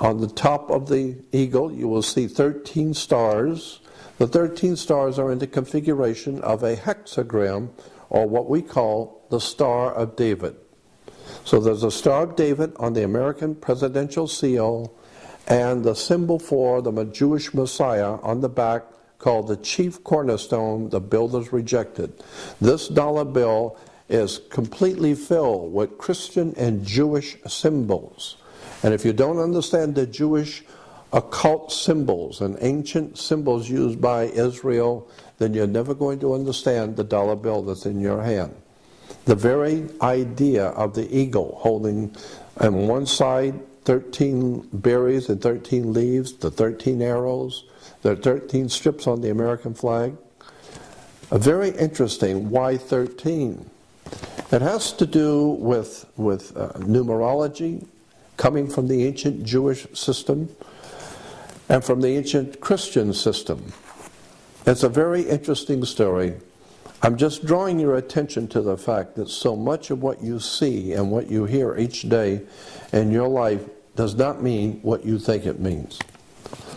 on the top of the eagle, you will see 13 stars. The 13 stars are in the configuration of a hexagram, or what we call the Star of David. So there's a Star of David on the American presidential seal, and the symbol for the Jewish Messiah on the back, called the chief cornerstone the builders rejected. This dollar bill is completely filled with Christian and Jewish symbols. And if you don't understand the Jewish occult symbols and ancient symbols used by Israel, then you're never going to understand the dollar bill that's in your hand. The very idea of the eagle holding on one side 13 berries and 13 leaves, the 13 arrows, the 13 strips on the American flag. Very interesting. Why 13? It has to do with numerology, coming from the ancient Jewish system and from the ancient Christian system. It's a very interesting story. I'm just drawing your attention to the fact that so much of what you see and what you hear each day in your life does not mean what you think it means.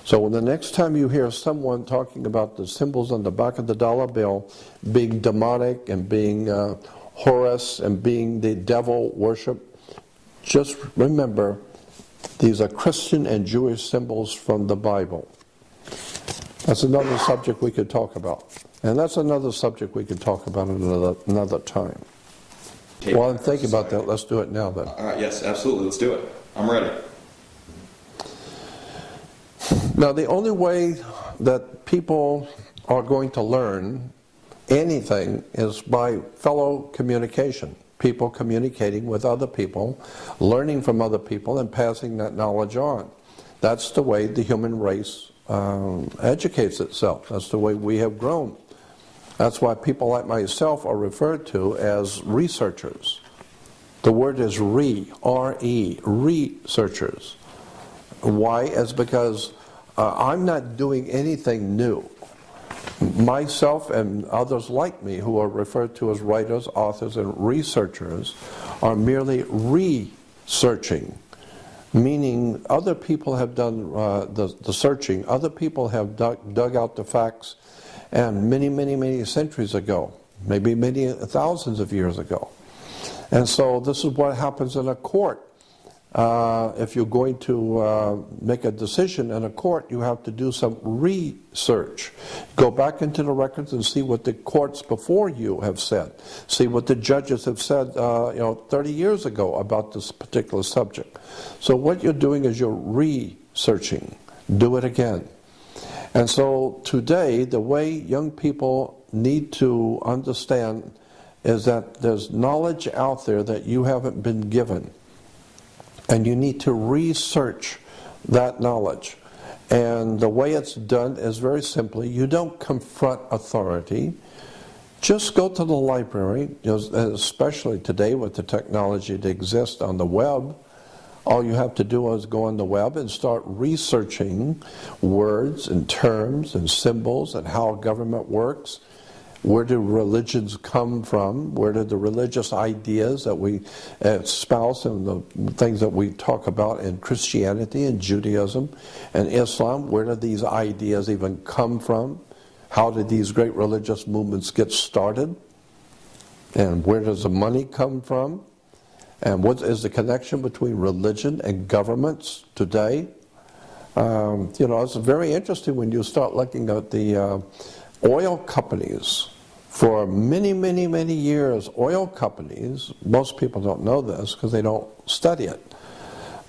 So the next time you hear someone talking about the symbols on the back of the dollar bill being demonic and being Horus and being the devil worship, just remember these are Christian and Jewish symbols from the Bible. That's another subject we could talk about. And that's another subject we could talk about another time. Well, I'm thinking about that. Let's do it now then. All right, yes, absolutely. Let's do it. I'm ready. Now, the only way that people are going to learn anything is by fellow communication. People communicating with other people, learning from other people, and passing that knowledge on. That's the way the human race educates itself. That's the way we have grown. That's why people like myself are referred to as researchers. The word is R-E, researchers. Why? It's because I'm not doing anything new. Myself and others like me, who are referred to as writers, authors, and researchers, are merely researching, meaning other people have done the searching, other people have dug out the facts, and many centuries ago, maybe many thousands of years ago. And so this is what happens in a court. If you're going to make a decision in a court, you have to do some research. Go back into the records and see what the courts before you have said. See what the judges have said 30 years ago about this particular subject. So what you're doing is you're researching. Do it again. And so today, the way young people need to understand is that there's knowledge out there that you haven't been given. And you need to research that knowledge. And the way it's done is very simply, you don't confront authority. Just go to the library, especially today with the technology that exists on the web. All you have to do is go on the web and start researching words and terms and symbols and how government works. Where do religions come from? Where do the religious ideas that we espouse and the things that we talk about in Christianity and Judaism and Islam, where do these ideas even come from? How did these great religious movements get started? And where does the money come from? And what is the connection between religion and governments today? It's very interesting when you start looking at the oil companies. For many years, oil companies, most people don't know this because they don't study it,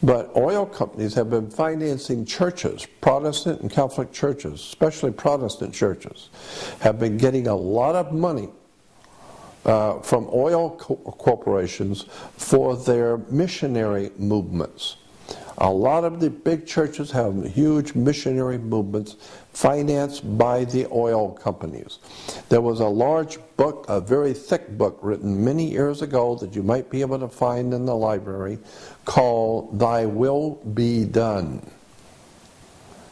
but oil companies have been financing churches, Protestant and Catholic churches, especially Protestant churches, have been getting a lot of money from oil corporations for their missionary movements. A lot of the big churches have huge missionary movements financed by the oil companies. There was a large book, a very thick book, written many years ago that you might be able to find in the library called Thy Will Be Done.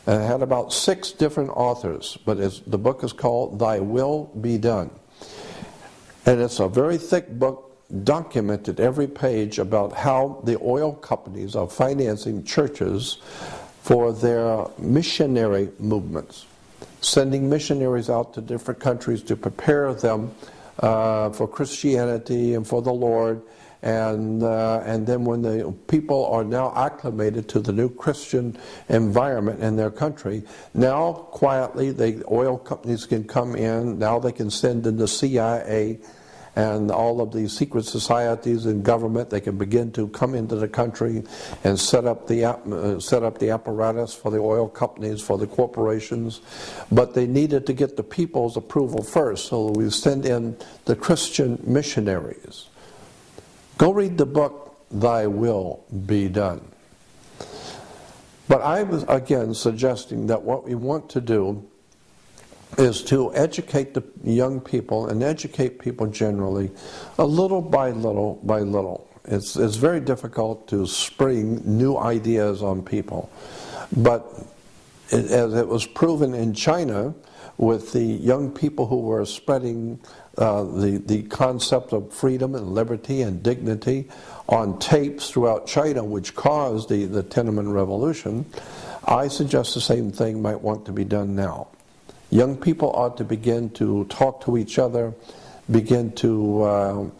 And it had about 6 different authors, but the book is called Thy Will Be Done. And it's a very thick book, documented every page about how the oil companies are financing churches for their missionary movements, sending missionaries out to different countries to prepare them for Christianity and for the Lord, and then when the people are now acclimated to the new Christian environment in their country, now quietly the oil companies can come in, now they can send in the CIA and all of these secret societies and government. They can begin to come into the country and set up the apparatus for the oil companies, for the corporations. But they needed to get the people's approval first, so we send in the Christian missionaries. Go read the book, Thy Will Be Done. But I was again suggesting that what we want to do is to educate the young people and educate people generally a little by little by little. It's very difficult to spring new ideas on people. But as it was proven in China with the young people who were spreading the concept of freedom and liberty and dignity on tapes throughout China, which caused the Tiananmen Revolution, I suggest the same thing might want to be done now. Young people ought to begin to talk to each other, begin to